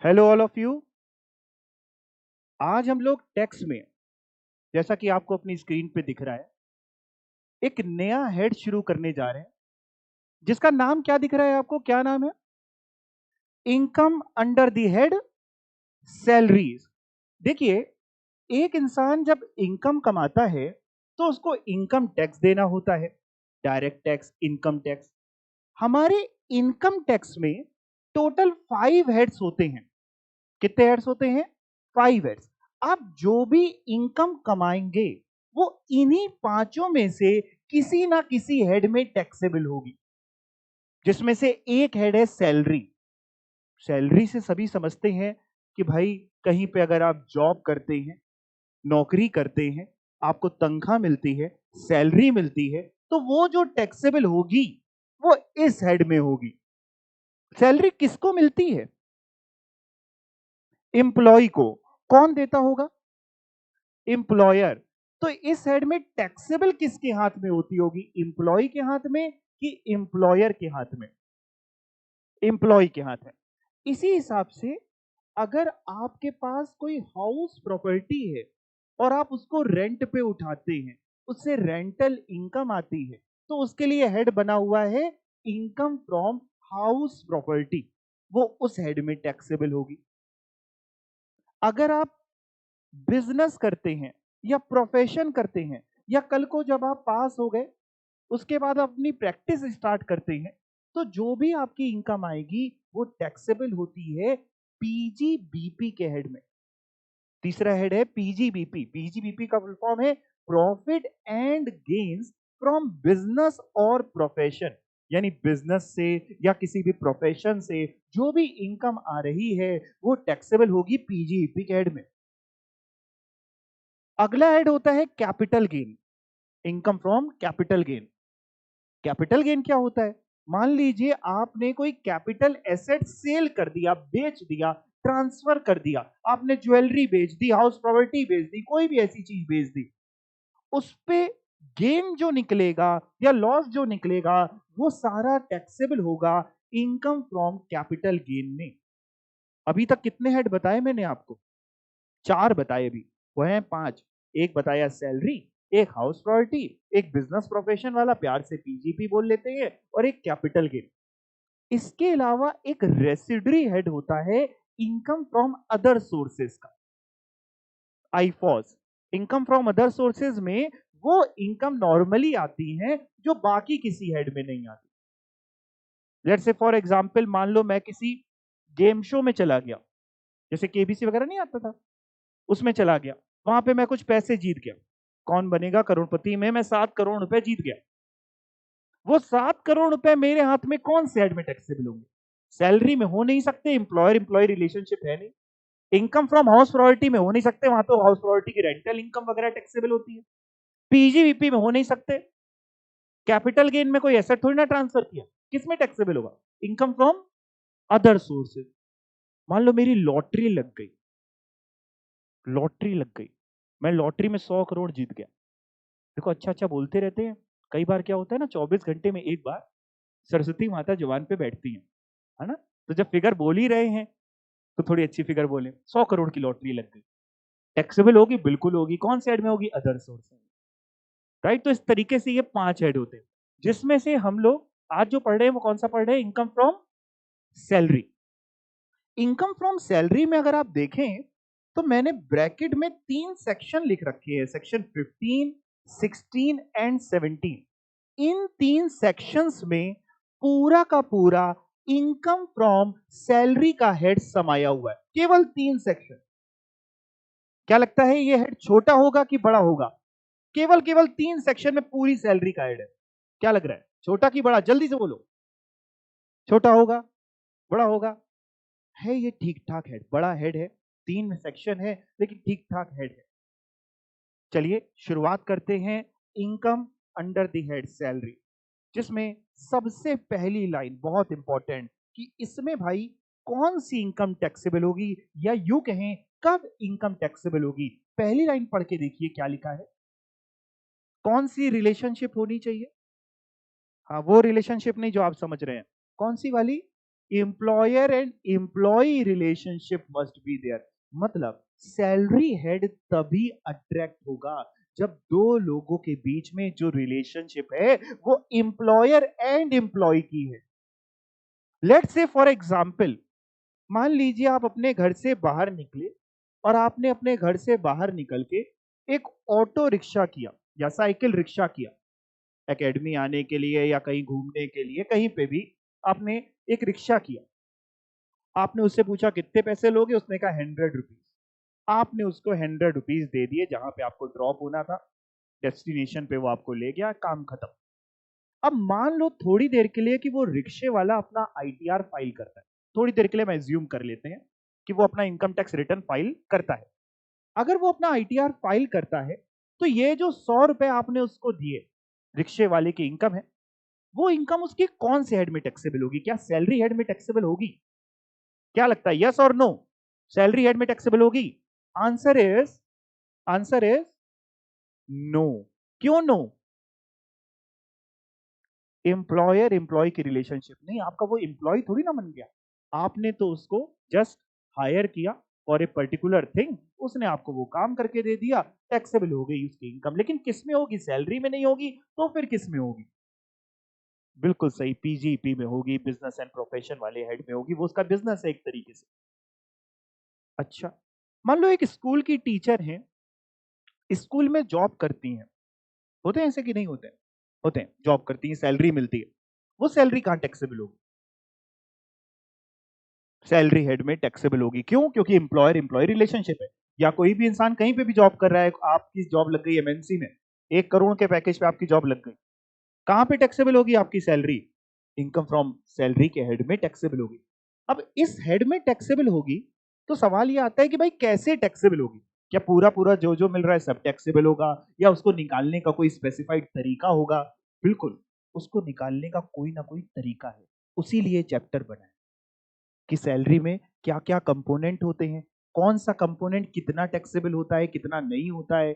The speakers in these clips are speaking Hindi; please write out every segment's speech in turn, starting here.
Hello all of you. आज हम लोग टैक्स में, जैसा कि आपको अपनी स्क्रीन पे दिख रहा है, एक नया हेड शुरू करने जा रहे हैं जिसका नाम क्या दिख रहा है आपको? क्या नाम है? Income under the head salaries. देखिए, एक इंसान जब इनकम कमाता है तो उसको इनकम टैक्स देना होता है, डायरेक्ट टैक्स, इनकम टैक्स। हमारे इनकम टैक्स में टोटल 5 हेड्स होते हैं। कितने हेड्स होते हैं? 5 हेड्स। आप जो भी इनकम कमाएंगे वो इन्हीं पांचों में से किसी ना किसी हेड में टैक्सेबल होगी, जिसमें से एक हेड है सैलरी। सैलरी से सभी समझते हैं कि भाई, कहीं पे अगर आप जॉब करते हैं, नौकरी करते हैं, आपको तनख्वाह मिलती है, सैलरी मिलती है, तो वो जो टैक्सेबल होगी वो इस हेड में होगी। सैलरी किसको मिलती है? एम्प्लॉय को। कौन देता होगा? एम्प्लॉयर। तो इस हेड में टैक्सेबल किसके हाथ में होती होगी? एम्प्लॉय के हाथ में कि एम्प्लॉयर के हाथ में? एम्प्लॉय के हाथ है। इसी हिसाब से अगर आपके पास कोई हाउस प्रॉपर्टी है और आप उसको रेंट पे उठाते हैं, उससे रेंटल इनकम आती है, तो उसके लिए हेड बना हुआ है इनकम फ्रॉम हाउस प्रॉपर्टी। वो उस हेड में टैक्सेबल होगी। अगर आप बिजनेस करते हैं या प्रोफेशन करते हैं, या कल को जब आप पास हो गए उसके बाद अपनी प्रैक्टिस स्टार्ट करते हैं, तो जो भी आपकी इनकम आएगी वो टैक्सेबल होती है पीजीबीपी के हेड में। तीसरा हेड है पीजीबीपी। पीजीबीपी का फुल फॉर्म है profit and gains from business और प्रोफेशन। यानी बिजनेस से या किसी भी प्रोफेशन से जो भी इनकम आ रही है वो टैक्सेबल होगी पीजीबीपी के हेड में। अगला हेड होता है capital gain, income from capital gain. Capital gain क्या होता है? मान लीजिए आपने कोई कैपिटल एसेट सेल कर दिया, बेच दिया, ट्रांसफर कर दिया, आपने ज्वेलरी बेच दी, हाउस प्रॉपर्टी बेच दी, कोई भी ऐसी चीज बेच दी, उस पे गेन जो निकलेगा या लॉस जो निकलेगा वो सारा टैक्सेबल होगा इनकम फ्रॉम कैपिटल गेन में। अभी तक कितने हेड बताए मैंने आपको? 4 बताए अभी, वो हैं 5। एक बताया सैलरी, एक हाउस प्रॉपर्टी, एक बिजनेस प्रोफेशन वाला प्यार से पीजीपी बोल लेते हैं, और एक कैपिटल गेन। इसके अलावा एक रेसिडरी हेड होता है इनकम फ्रॉम अदर सोर्सेस का, आईफॉस। इनकम फ्रॉम अदर सोर्सेज में वो इनकम नॉर्मली आती है जो बाकी किसी हेड में नहीं आती। लेट्स से फॉर एग्जांपल, मान लो मैं किसी गेम शो में चला गया, जैसे केबीसी वगैरह नहीं आता था, उसमें चला गया, वहां पे मैं कुछ पैसे जीत गया। कौन बनेगा करोड़पति में? मैं 7 करोड़ रुपए जीत गया। वो 7 करोड़ रुपए मेरे हाथ में कौन से हेड में टैक्सेबल होंगे? सैलरी में हो नहीं सकते, एम्प्लॉयर एम्प्लॉय रिलेशनशिप है नहीं। इनकम फ्रॉम हाउस प्रॉपर्टी में हो नहीं सकते, वहां तो हाउस प्रॉपर्टी की रेंटल इनकम वगैरह टैक्सेबल होती है। पीजीवीपी में हो नहीं सकते। कैपिटल गेन में कोई एसेट थोड़ी ना ट्रांसफर किया, किसमें टैक्सेबल होगा? Income from other sources. मान लो मेरी लॉटरी लग गई, लॉटरी लग गई, मैं लॉटरी में 100 करोड़ जीत गया। देखो, अच्छा अच्छा बोलते रहते हैं, कई बार क्या होता है ना, 24 घंटे में एक बार सरस्वती माता जुबान पे बैठती है ना? तो जब फिगर बोल ही रहे हैं तो थोड़ी अच्छी फिगर बोले। 100 करोड़ की लॉटरी लग गई, टैक्सेबल होगी? बिल्कुल होगी। कौन से हेड में होगी? Other source. राइट? तो इस तरीके से ये 5 हेड होते हैं, जिसमें से हम लोग आज जो पढ़ रहे हैं वो कौन सा पढ़ रहे हैं? Income from salary. Income from salary में अगर आप देखें तो मैंने ब्रैकेट में 3 सेक्शन लिख रखे हैं, सेक्शन 15, 16 एंड 17। इन 3 सेक्शंस में पूरा का पूरा इनकम फ्रॉम सैलरी का हेड समाया हुआ है। केवल 3 सेक्शन। क्या लगता है, ये हेड छोटा होगा कि बड़ा होगा? केवल केवल 3 सेक्शन में पूरी सैलरी का हेड है। क्या लग रहा है, छोटा कि बड़ा? जल्दी से बोलो। छोटा होगा? बड़ा होगा? है ये ठीक ठाक हेड, बड़ा हेड है, 3 सेक्शन है लेकिन ठीक ठाक हेड है। चलिए शुरुआत करते हैं income under the head salary, जिसमें सबसे पहली लाइन बहुत इंपॉर्टेंट कि इसमें भाई कौन सी इनकम टैक्सेबल होगी, या यूं कहें कब इनकम टैक्सेबल होगी। पहली लाइन पढ़ के देखिए क्या लिखा है। कौन सी रिलेशनशिप होनी चाहिए? हाँ, वो रिलेशनशिप नहीं जो आप समझ रहे हैं। कौन सी वाली? Employer and employee relationship must be there. मतलब सैलरी हेड तभी अट्रैक्ट होगा जब दो लोगों के बीच में जो रिलेशनशिप है वो एम्प्लॉयर एंड एम्प्लॉय की है। लेट्स से फॉर एग्जांपल, मान लीजिए आप अपने घर से बाहर निकले और आपने अपने घर से बाहर निकल के एक ऑटो रिक्शा किया या साइकिल रिक्शा किया, एकेडमी आने के लिए या कहीं घूमने के लिए, कहीं पे भी आपने एक रिक्शा किया। आपने उससे पूछा कितने पैसे लोगे, उसने कहा 100 रुपीज। आपने उसको 100 रुपीज दे दिए, जहां पे आपको ड्रॉप होना था, डेस्टिनेशन पे वो आपको ले गया, काम खत्म। अब मान लो थोड़ी देर के लिए कि वो रिक्शे वाला अपना आईटीआर फाइल करता है। थोड़ी देर के लिए मैं एज्यूम कर लेते हैं कि वो अपना इनकम टैक्स रिटर्न फाइल करता है। अगर वो अपना आईटीआर फाइल करता है तो ये जो 100 रुपए आपने उसको दिए, रिक्शे वाले की इनकम है, वो इनकम उसकी कौन से हेड में टैक्सेबल होगी? क्या सैलरी हेड में टैक्सेबल होगी? क्या लगता है, यस और नो? सैलरी हेड में टैक्सेबल होगी? Answer is no. क्यों नो? एम्प्लॉयर एम्प्लॉय की रिलेशनशिप नहीं, आपका वो एम्प्लॉय थोड़ी ना बन गया। आपने तो उसको जस्ट हायर किया फॉर ए पर्टिकुलर थिंग, उसने आपको वो काम करके दे दिया, टैक्सेबल हो गई उसकी इनकम। लेकिन किस में होगी? सैलरी में नहीं होगी, तो फिर किस में होगी? बिल्कुल सही, पीजीपी में होगी, बिजनेस एंड प्रोफेशन वाले हेड में होगी, वो उसका बिजनेस है एक तरीके से। अच्छा, मान लो एक स्कूल की टीचर हैं, स्कूल में जॉब करती हैं, होते हैं ऐसे कि नहीं होते हैं? होते हैं, जॉब करती हैं, सैलरी मिलती है, वो सैलरी कहां टैक्सेबल होगी? सैलरी हेड में टैक्सेबल होगी। क्यों? क्योंकि एम्प्लॉयर एम्प्लॉय रिलेशनशिप है। या कोई भी इंसान कहीं पे भी जॉब कर रहा है, आपकी जॉब लग गई एमएनसी में, 1 करोड़ के पैकेज पे आपकी जॉब लग गई, कहां पे टैक्सेबल होगी आपकी सैलरी? इनकम फ्रॉम सैलरी के हेड में टैक्सेबल होगी। अब इस हेड में टैक्सेबल होगी, तो सवाल ये आता है कि भाई कैसे टैक्सेबल होगी? क्या पूरा पूरा जो जो मिल रहा है सब टैक्सेबल होगा, या उसको निकालने का कोई स्पेसिफाइड तरीका होगा? बिल्कुल, उसको निकालने का कोई ना कोई तरीका है। उसी लिए चैप्टर बना है कि सैलरी में क्या क्या कंपोनेंट होते हैं, कौन सा कंपोनेंट कितना टैक्सेबल होता है, कितना नहीं होता है।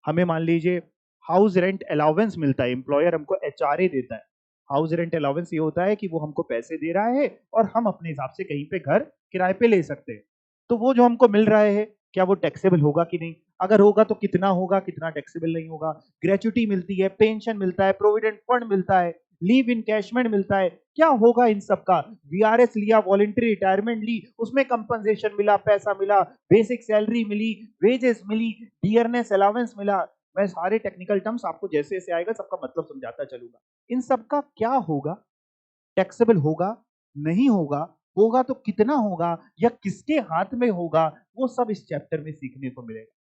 हमें मान लीजिए हाउस रेंट अलाउंस मिलता है, एम्प्लॉयर हमको एचआरए देता है। हाउस रेंट अलाउंस ये होता है कि वो हमको पैसे दे रहा है और हम अपने हिसाब से कहीं पे घर किराए पे ले सकते हैं। तो वो जो हमको मिल रहा है, क्या वो टैक्सेबल होगा कि नहीं? अगर होगा तो कितना होगा, कितना टैक्सेबल नहीं होगा? ग्रेच्युटी मिलती है, पेंशन मिलता है, प्रोविडेंट फंड मिलता है, लीव इनकैशमेंट मिलता है, क्या होगा इन सब का? वीआरएस लिया, वॉलंटरी रिटायरमेंट ली, उसमें कंपनसेशन मिला, पैसा मिला, बेसिक सैलरी मिली, वेजेस मिली, डियरनेस अलाउंस मिला। मैं सारे टेक्निकल टर्म्स आपको जैसे जैसे आएगा सबका मतलब समझाता चलूंगा। इन सब का क्या होगा? टैक्सेबल होगा, नहीं होगा, होगा तो कितना होगा, या किसके हाथ में होगा, वो सब इस चैप्टर में सीखने को मिलेगा।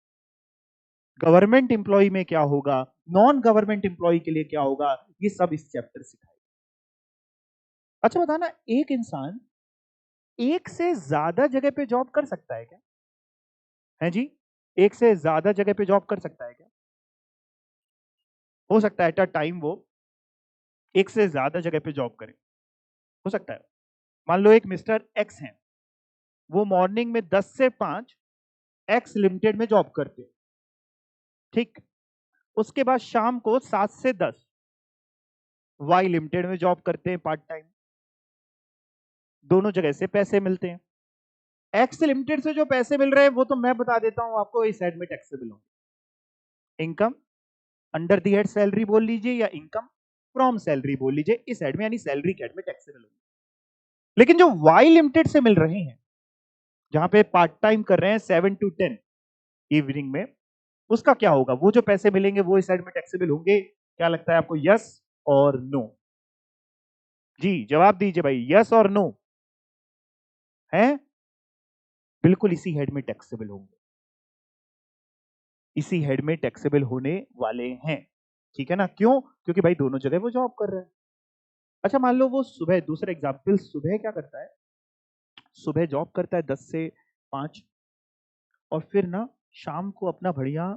गवर्नमेंट एम्प्लॉय में क्या होगा, नॉन गवर्नमेंट एम्प्लॉय के लिए क्या होगा, ये सब इस चैप्टर सिखाएगा। अच्छा बताना, एक इंसान एक से ज्यादा जगह पे जॉब कर सकता है क्या? है जी, एक से ज्यादा जगह पे जॉब कर सकता है क्या? हो सकता है एट अ टाइम वो एक से ज्यादा जगह पे जॉब करे, हो सकता है। मान लो एक मिस्टर एक्स हैं, वो मॉर्निंग में 10 से 5 एक्स लिमिटेड में जॉब करते हैं, ठीक। उसके बाद शाम को 7 से 10 वाई लिमिटेड में जॉब करते हैं पार्ट टाइम। दोनों जगह से पैसे मिलते हैं। एक्स लिमिटेड से जो पैसे मिल रहे हैं वो तो मैं बता देता हूं आपको, इस साइड में टैक्सेबल होंगे। Income under the head salary बोल लीजिए या इनकम फ्रॉम सैलरी बोल लीजिए, इस साइड में यानी सैलरी के हेड में टैक्सेबल होंगे। लेकिन जो वाई लिमिटेड से मिल रहे हैं, जहां पे पार्ट टाइम कर रहे हैं 7 to 10 इवनिंग में, उसका क्या होगा? वो जो पैसे मिलेंगे वो इस साइड में टैक्सेबल होंगे? क्या लगता है आपको, यस और नो? जी जवाब दीजिए भाई, यस और नो है? बिल्कुल इसी हेड में टैक्सेबल होंगे, इसी हेड में टैक्सेबल होने वाले हैं। ठीक है ना? क्यों? क्योंकि भाई दोनों जगह वो जॉब कर रहे हैं। अच्छा मान लो वो सुबह, दूसरा एग्जाम्पल, सुबह क्या करता है, सुबह जॉब करता है 10 से 5, और फिर ना शाम को अपना बढ़िया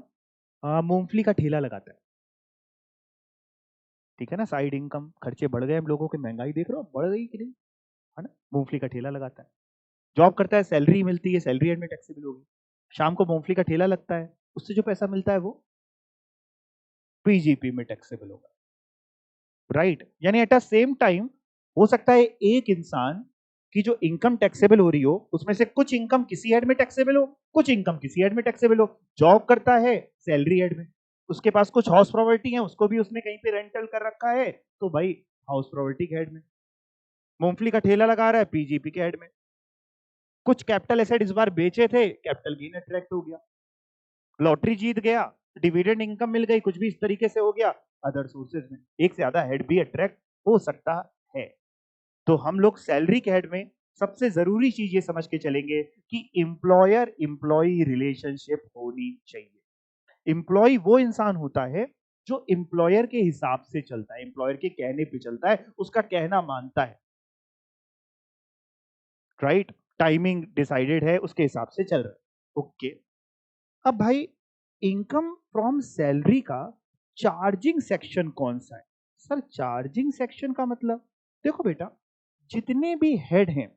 मूंगफली का ठेला लगाता है। ठीक है ना, साइड इनकम, खर्चे बढ़ गए हम लोगों के, महंगाई देख रहे हो बढ़ गई कि नहीं, है ना? मूंगफली का ठेला लगाता है, जॉब करता है, सैलरी मिलती है, सैलरी एंड में टैक्सेबल होगी। शाम को मूंगफली का ठेला लगता है, उससे जो पैसा मिलता है वो पीजीपी में टैक्सेबल होगा, राइट? यानी एट अ सेम टाइम हो सकता है एक इंसान कि जो इनकम टैक्सेबल हो रही हो उसमें से कुछ इनकम किसी हेड में टैक्सेबल हो, कुछ इनकम किसी हेड में टैक्सेबल हो। जॉब करता है सैलरी हेड में, उसके पास कुछ हाउस प्रॉपर्टी है उसको भी उसने कहीं पे रेंटल कर रखा है तो भाई हाउस प्रॉपर्टी के हेड में। मूंगफली का ठेला लगा रहा है पीजीपी के हेड में। कुछ कैपिटल एसेट इस बार बेचे थे, कैपिटल गेन अट्रैक्ट हो गया। लॉटरी जीत गया, डिविडेंड इनकम मिल गई, कुछ भी इस तरीके से हो गया, अदर सोर्सेज में एक से ज्यादा हेड भी अट्रैक्ट हो सकता है। तो हम लोग सैलरी के हेड में सबसे जरूरी चीज ये समझ के चलेंगे कि एम्प्लॉयर एम्प्लॉय रिलेशनशिप होनी चाहिए। एम्प्लॉय वो इंसान होता है जो एम्प्लॉयर के हिसाब से चलता है, एम्प्लॉयर के कहने पे चलता है, उसका कहना मानता है, राइट। टाइमिंग डिसाइडेड है उसके हिसाब से चल रहा है। ओके, अब भाई इनकम फ्रॉम सैलरी का चार्जिंग सेक्शन कौन सा है? सर चार्जिंग सेक्शन का मतलब देखो बेटा, जितने भी हेड हैं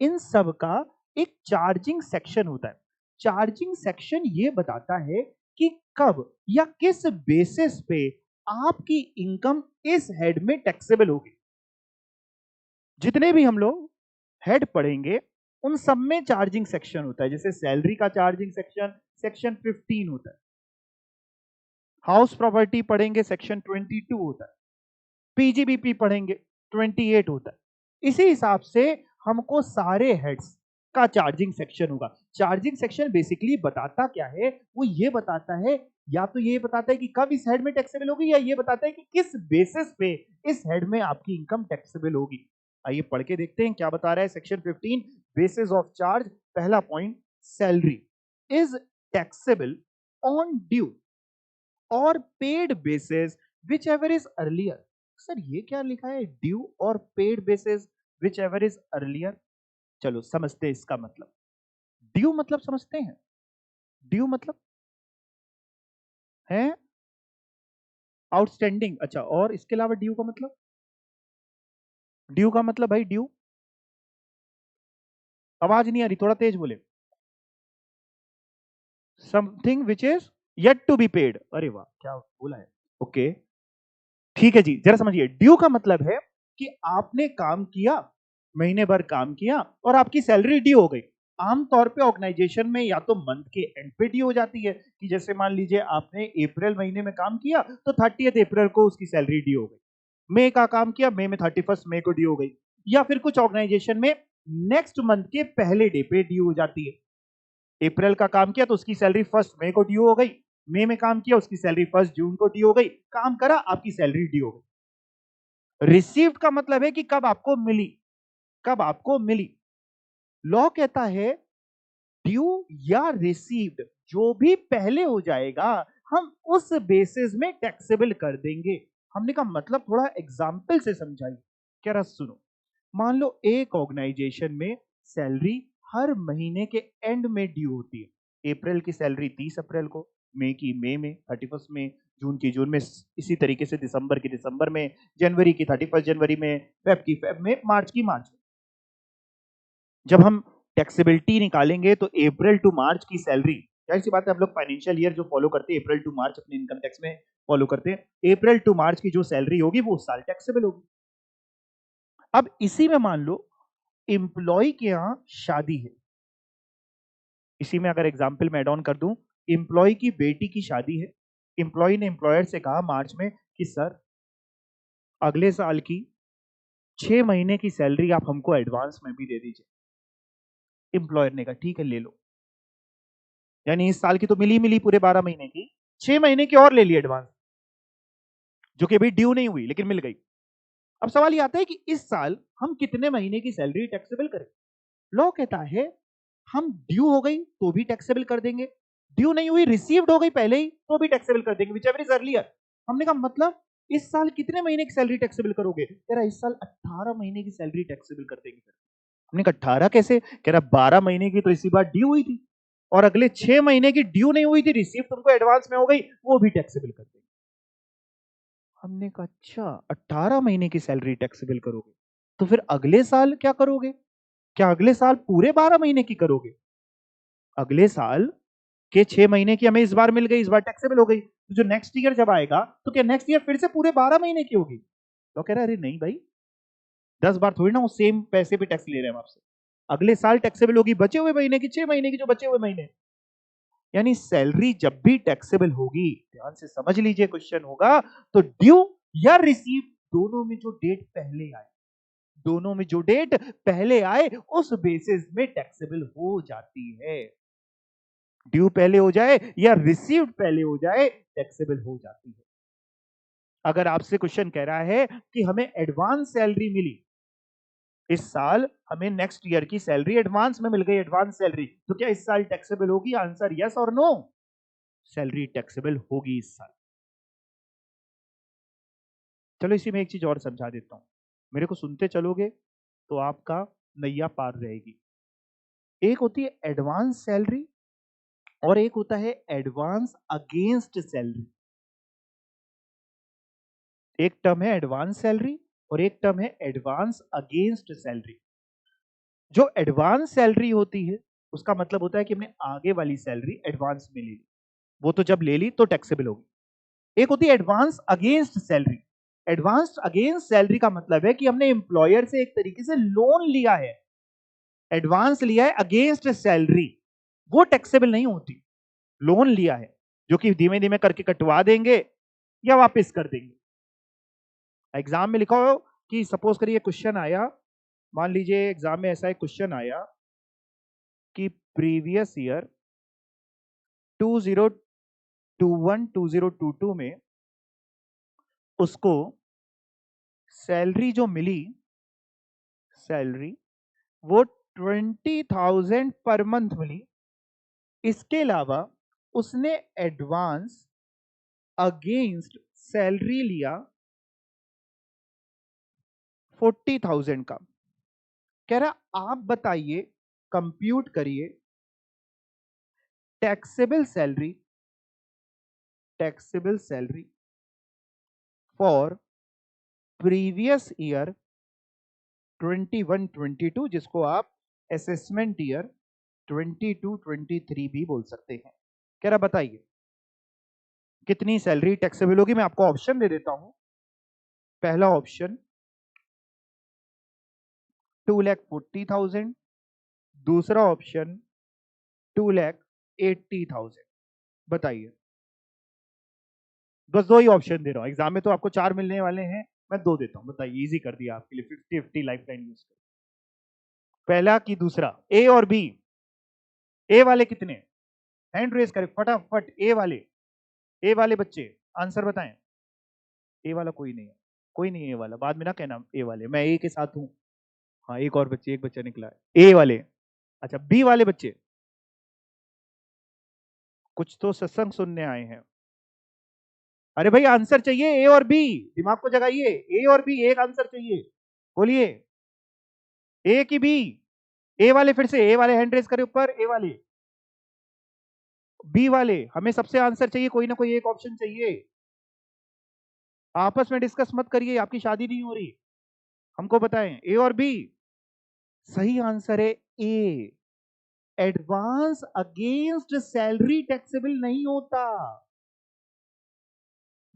इन सब का एक चार्जिंग सेक्शन होता है। चार्जिंग सेक्शन ये बताता है कि कब या किस बेसिस पे आपकी इनकम इस हेड में टैक्सेबल होगी। जितने भी हम लोग हेड पढ़ेंगे उन सब में चार्जिंग सेक्शन होता है। जैसे सैलरी का चार्जिंग सेक्शन सेक्शन 15 होता है, हाउस प्रॉपर्टी पढ़ेंगे सेक्शन 22 होता है, पीजीबीपी पढ़ेंगे 28 होता है। इसी हिसाब से हमको सारे हेड्स का चार्जिंग सेक्शन होगा। चार्जिंग सेक्शन बेसिकली बताता क्या है? वो ये बताता है, या तो ये बताता है कि कब इस हेड में टैक्सेबल होगी, या ये बताता है कि किस बेसिस पे इस हेड में आपकी इनकम टैक्सेबल होगी। आइए पढ़ के देखते हैं क्या बता रहा है सेक्शन 15, बेसिस ऑफ चार्ज। पहला point, salary is taxable on due or paid basis whichever is earlier. Sir ये क्या लिखा है, due or paid basis whichever is earlier? चलो समझते हैं इसका मतलब। ड्यू मतलब समझते हैं, ड्यू मतलब है आउटस्टैंडिंग। अच्छा, और इसके अलावा ड्यू का मतलब? ड्यू का मतलब भाई ड्यू, आवाज नहीं आ रही, थोड़ा तेज बोले। Something which is yet to be paid. अरे वाह क्या बोला है, ओके ठीक है जी। जरा समझिए, ड्यू का मतलब है कि आपने काम किया, महीने भर काम किया और आपकी सैलरी ड्यू हो गई। आमतौर पे ऑर्गेनाइजेशन में या तो मंथ के एंड पे ड्यू हो जाती है, कि जैसे मान लीजिए आपने अप्रैल महीने में काम किया तो 30 अप्रैल को उसकी सैलरी ड्यू हो गई। मई का काम किया, मई में 31 मई को ड्यू हो गई। या फिर कुछ ऑर्गेनाइजेशन में नेक्स्ट मंथ के पहले डे पे ड्यू हो जाती है। अप्रैल का काम किया तो उसकी सैलरी 1 मई को ड्यू हो गई, मई में काम किया उसकी सैलरी 1 जून को ड्यू हो गई, काम करा आपकी सैलरी ड्यू हो गई। रिसीव्ड का मतलब है कि कब आपको मिली, कब आपको मिली। लॉ कहता है ड्यू या रिसीव्ड जो भी पहले हो जाएगा हम उस बेसिस में टैक्सेबल कर देंगे। हमने कहा मतलब थोड़ा एग्जाम्पल से समझाइए। कह रहा सुनो, मान लो एक ऑर्गेनाइजेशन में सैलरी हर महीने के एंड में ड्यू होती है। अप्रैल की सैलरी 30 अप्रैल को, मई की मई में 31 में, जून की जून में, इसी तरीके से दिसंबर की दिसंबर में, जनवरी की 31 जनवरी में, फेब की फेब में, मार्च की मार्च में। जब हम टैक्सेबिलिटी निकालेंगे तो अप्रैल टू मार्च की सैलरी, जाहिर सी बात है, आप लोग फाइनेंशियल ईयर जो फॉलो करते हैं अप्रैल टू मार्च अपने इनकम टैक्स में फॉलो करते हैं, अप्रैल टू मार्च की जो सैलरी होगी वो उस साल टैक्सेबल होगी। अब इसी में मान लो एम्प्लॉय के यहां शादी है, इसी में अगर एग्जाम्पल में एड ऑन कर दूं, एम्प्लॉय की बेटी की शादी है। एम्प्लॉय ने एम्प्लॉयर से कहा मार्च में कि सर अगले साल की 6 महीने की सैलरी आप हमको एडवांस में भी दे दीजिए। एम्प्लॉयर ने कहा ठीक है ले लो, यानी इस साल की तो मिली पूरे 12 महीने की, 6 महीने की और ले ली एडवांस, जो कि अभी ड्यू नहीं हुई लेकिन मिल गई। अब सवाल ये आता है कि इस साल हम कितने महीने की सैलरी टैक्सेबल करें? लॉ कहता है हम ड्यू हो गई तो भी टैक्सेबल कर देंगे, ड्यू नहीं हुई रिसीव्ड हो गई पहले ही तो भी टैक्सेबल कर देंगे, व्हिचएवर इज अर्लियर। हमने कहा मतलब इस साल कितने महीने की सैलरी टैक्सेबल करोगे? कह रहा इस साल 18 महीने की सैलरी टैक्सेबल कर देंगे। हमने कहा 18 कैसे? कह रहा 12 महीने की तो इसी बार ड्यू हुई थी और अगले 6 महीने की ड्यू नहीं हुई थी, रिसीव तुमको एडवांस में हो गई, वो भी टैक्सेबल कर देंगे। हमने कहा अच्छा 18 महीने की सैलरी टैक्सेबल करोगे, तो फिर अगले साल क्या करोगे? क्या अगले साल पूरे 12 महीने की करोगे? अगले साल के 6 महीने की हमें इस बार मिल गई, इस बार टैक्सेबल हो गई, तो जो नेक्स्ट ईयर जब आएगा तो क्या नेक्स्ट ईयर फिर से पूरे 12 महीने की होगी? तो कह रहा अरे नहीं भाई, 10 बार थोड़ी ना वो सेम पैसे पे टैक्स ले रहे हैं हम आपसे। अगले साल टैक्सेबल होगी बचे हुए महीने की, 6 महीने की जो बचे हुए महीने। यानी सैलरी जब भी टैक्सेबल होगी, ध्यान से समझ लीजिए क्वेश्चन होगा, तो ड्यू या रिसीव दोनों में जो डेट पहले आए, दोनों में जो डेट पहले आए उस बेसिस में टैक्सेबल हो जाती है। ड्यू पहले हो जाए या रिसीव्ड पहले हो जाए, टैक्सेबल हो जाती है। अगर आपसे क्वेश्चन कह रहा है कि हमें एडवांस सैलरी मिली इस साल, हमें नेक्स्ट ईयर की सैलरी एडवांस में मिल गई, एडवांस सैलरी, तो क्या इस साल टैक्सेबल होगी? आंसर यस और नो। सैलरी टैक्सेबल होगी इस साल। चलो इसी में एक चीज और समझा देता हूं, मेरे को सुनते चलोगे तो आपका नैया पार रहेगी। एक होती है एडवांस सैलरी और एक होता है एडवांस अगेंस्ट सैलरी। एक टर्म है एडवांस सैलरी और एक टर्म है एडवांस अगेंस्ट सैलरी। जो एडवांस सैलरी होती है उसका मतलब होता है कि हमने आगे वाली सैलरी एडवांस में ले ली, वो तो जब ले ली तो टैक्सेबल होगी। एक होती है advance against salary. Advance against salary का मतलब है कि हमने एम्प्लॉयर से एक तरीके से लोन लिया है, एडवांस लिया है अगेंस्ट सैलरी, वो टैक्सेबल नहीं होती। लोन लिया है जो कि धीमे धीमे करके कटवा देंगे या वापस कर देंगे। एग्जाम में लिखा हो कि सपोज करिए क्वेश्चन आया, मान लीजिए एग्जाम में ऐसा एक क्वेश्चन आया कि प्रीवियस ईयर 2021-2022 में उसको सैलरी जो मिली, सैलरी वो 20,000 पर मंथ मिली। इसके अलावा उसने एडवांस अगेंस्ट सैलरी लिया 40,000 का। कह रहा आप बताइए, कंप्यूट करिए taxable salary for previous year 21-22, जिसको आप असेसमेंट ईयर 22-23 भी बोल सकते हैं। कह रहा बताइए कितनी सैलरी टैक्सेबल होगी। मैं आपको ऑप्शन दे देता हूं। पहला ऑप्शन 2,40,000, दूसरा ऑप्शन 2,80,000। बताइए, बस दो ही ऑप्शन दे रहा हूं, एग्जाम में तो आपको 4 मिलने वाले हैं, मैं 2 देता हूं। बताइए, इजी कर दिया आपके लिए, 50-50 लाइफ टाइम यूज कर। पहला की दूसरा, ए और बी। ए वाले कितने? हैंड रेज करें फटाफट। ए वाले बच्चे आंसर बताएं। ए वाला कोई नहीं है, कोई नहीं है ए वाला, बाद में ना कहना ए वाले, मैं ए के साथ हूं। हाँ, एक और बच्चे, एक बच्चा निकला है ए वाले। अच्छा, बी वाले बच्चे, कुछ तो सत्संग सुनने आए हैं। अरे भाई आंसर चाहिए ए और बी, दिमाग को जगाइए, ए और बी, एक आंसर चाहिए, बोलिए ए की बी। ए वाले, फिर से ए वाले हैंड रेज करें ऊपर, ए वाले। बी वाले, हमें सबसे आंसर चाहिए, कोई ना कोई एक ऑप्शन चाहिए। आपस में डिस्कस मत करिए, आपकी शादी नहीं हो रही, हमको बताएं ए और बी। सही आंसर है A, advance against salary taxable नहीं होता।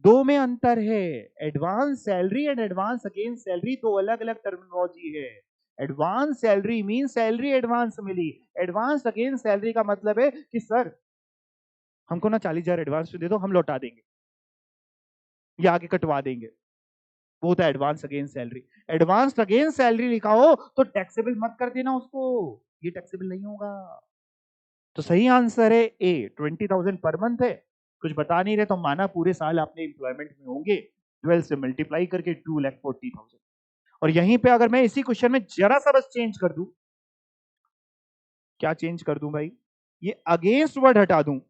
दो में अंतर है, advance salary and advance against salary दो अलग अलग टर्मिनोलॉजी है। Advance salary mean salary advance मिली, एडवांस अगेंस्ट सैलरी का मतलब है कि सर हमको ना 40,000 एडवांस दे दो, हम लौटा देंगे या आगे कटवा देंगे, वो होता है advance against salary. Advance against salary लिखा हो तो टैक्सेबल मत कर देना उसको, ये टैक्सेबल नहीं होगा। तो सही आंसर है ए, 20,000 पर मंथ है। कुछ बता नहीं रहे तो माना पूरे साल आपने एम्प्लॉयमेंट में होंगे, 12 से मल्टीप्लाई करके 2,40,000। और यहीं पे अगर मैं इसी क्वेश्चन में जरा सा बस चेंज कर दूं, क्या चेंज कर दूं भाई, ये अगेंस्ट वर्ड हटा दूं,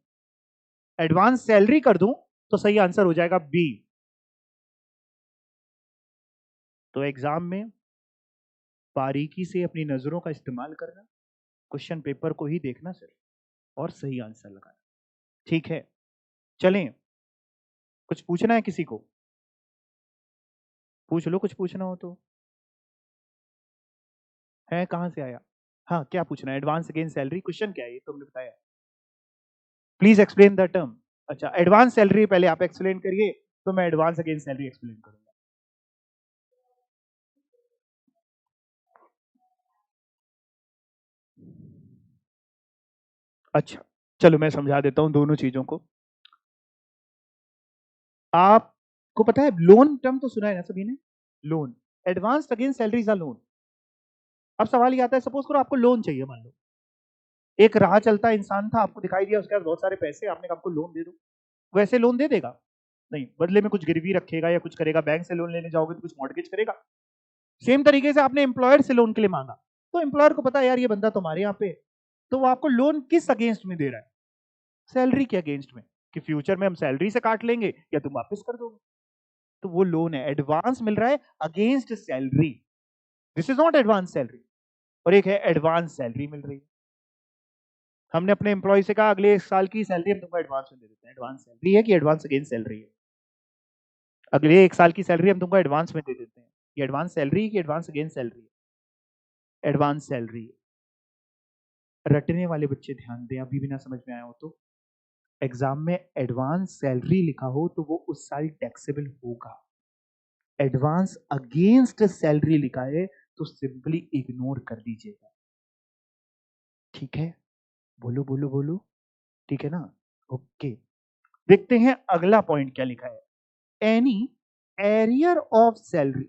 एडवांस सैलरी कर दूं, तो सही आंसर हो जाएगा बी। तो एग्जाम में बारीकी से अपनी नजरों का इस्तेमाल करना, क्वेश्चन पेपर को ही देखना सिर्फ और सही आंसर लगाना। ठीक है, चलें, कुछ पूछना है किसी को? पूछ लो, कुछ पूछना हो तो। है कहां से आया? हाँ, क्या पूछना है? एडवांस अगेंस्ट सैलरी, क्वेश्चन क्या है ये तुमने बताया? Please explain the term. अच्छा, एडवांस सैलरी पहले आप एक्सप्लेन करिए, तो मैं एडवांस अगेंस्ट सैलरी एक्सप्लेन करूंगा। अच्छा, चलो मैं समझा देता हूं दोनों चीजों को। आपको पता है लोन टर्म तो सुना है ना सभी ने, loan, advance against salary is a loan. अब सवाल ये आता है, सपोज करो आपको लोन चाहिए, मान लो एक राह चलता इंसान था, आपको दिखाई दिया उसके पास बहुत सारे पैसे, आपने कहा आपको लोन दे दो, वैसे लोन दे देगा? नहीं, बदले में कुछ गिरवी रखेगा या कुछ करेगा, बैंक से लोन लेने जाओगे तो कुछ मॉर्गेज करेगा। सेम तरीके से आपने एम्प्लॉयर से लोन के लिए मांगा, तो एम्प्लॉयर को पता है यार ये बंदा तुम्हारे यहाँ पे, तो वो आपको लोन किस अगेंस्ट में दे रहा है? सैलरी के अगेंस्ट में, कि फ्यूचर में हम सैलरी से काट लेंगे या तुम वापस कर दोगे। तो वो लोन है, एडवांस मिल रहा है against salary, this is not advance salary. और एक है एडवांस सैलरी मिल रही है, हमने अपने एम्प्लॉय से कहा अगले 1 साल की सैलरी हम तुमको एडवांस में दे देते हैं। एडवांस सैलरी है कि एडवांस अगेंस्ट सैलरी है? अगले 1 साल की सैलरी हम तुमको एडवांस में दे देते हैं, ये एडवांस सैलरी है कि एडवांस अगेंस्ट सैलरी है? एडवांस सैलरी है। रटने वाले बच्चे ध्यान दें, अभी भी ना समझ में आया हो तो, एग्जाम में एडवांस सैलरी लिखा हो तो वो उस साल टैक्सेबल होगा, एडवांस अगेंस्ट सैलरी लिखा है तो सिंपली इग्नोर कर दीजिएगा। ठीक है, बोलो बोलो बोलो, ठीक है ना? ओके, देखते हैं अगला पॉइंट क्या लिखा है। Any arrear of salary,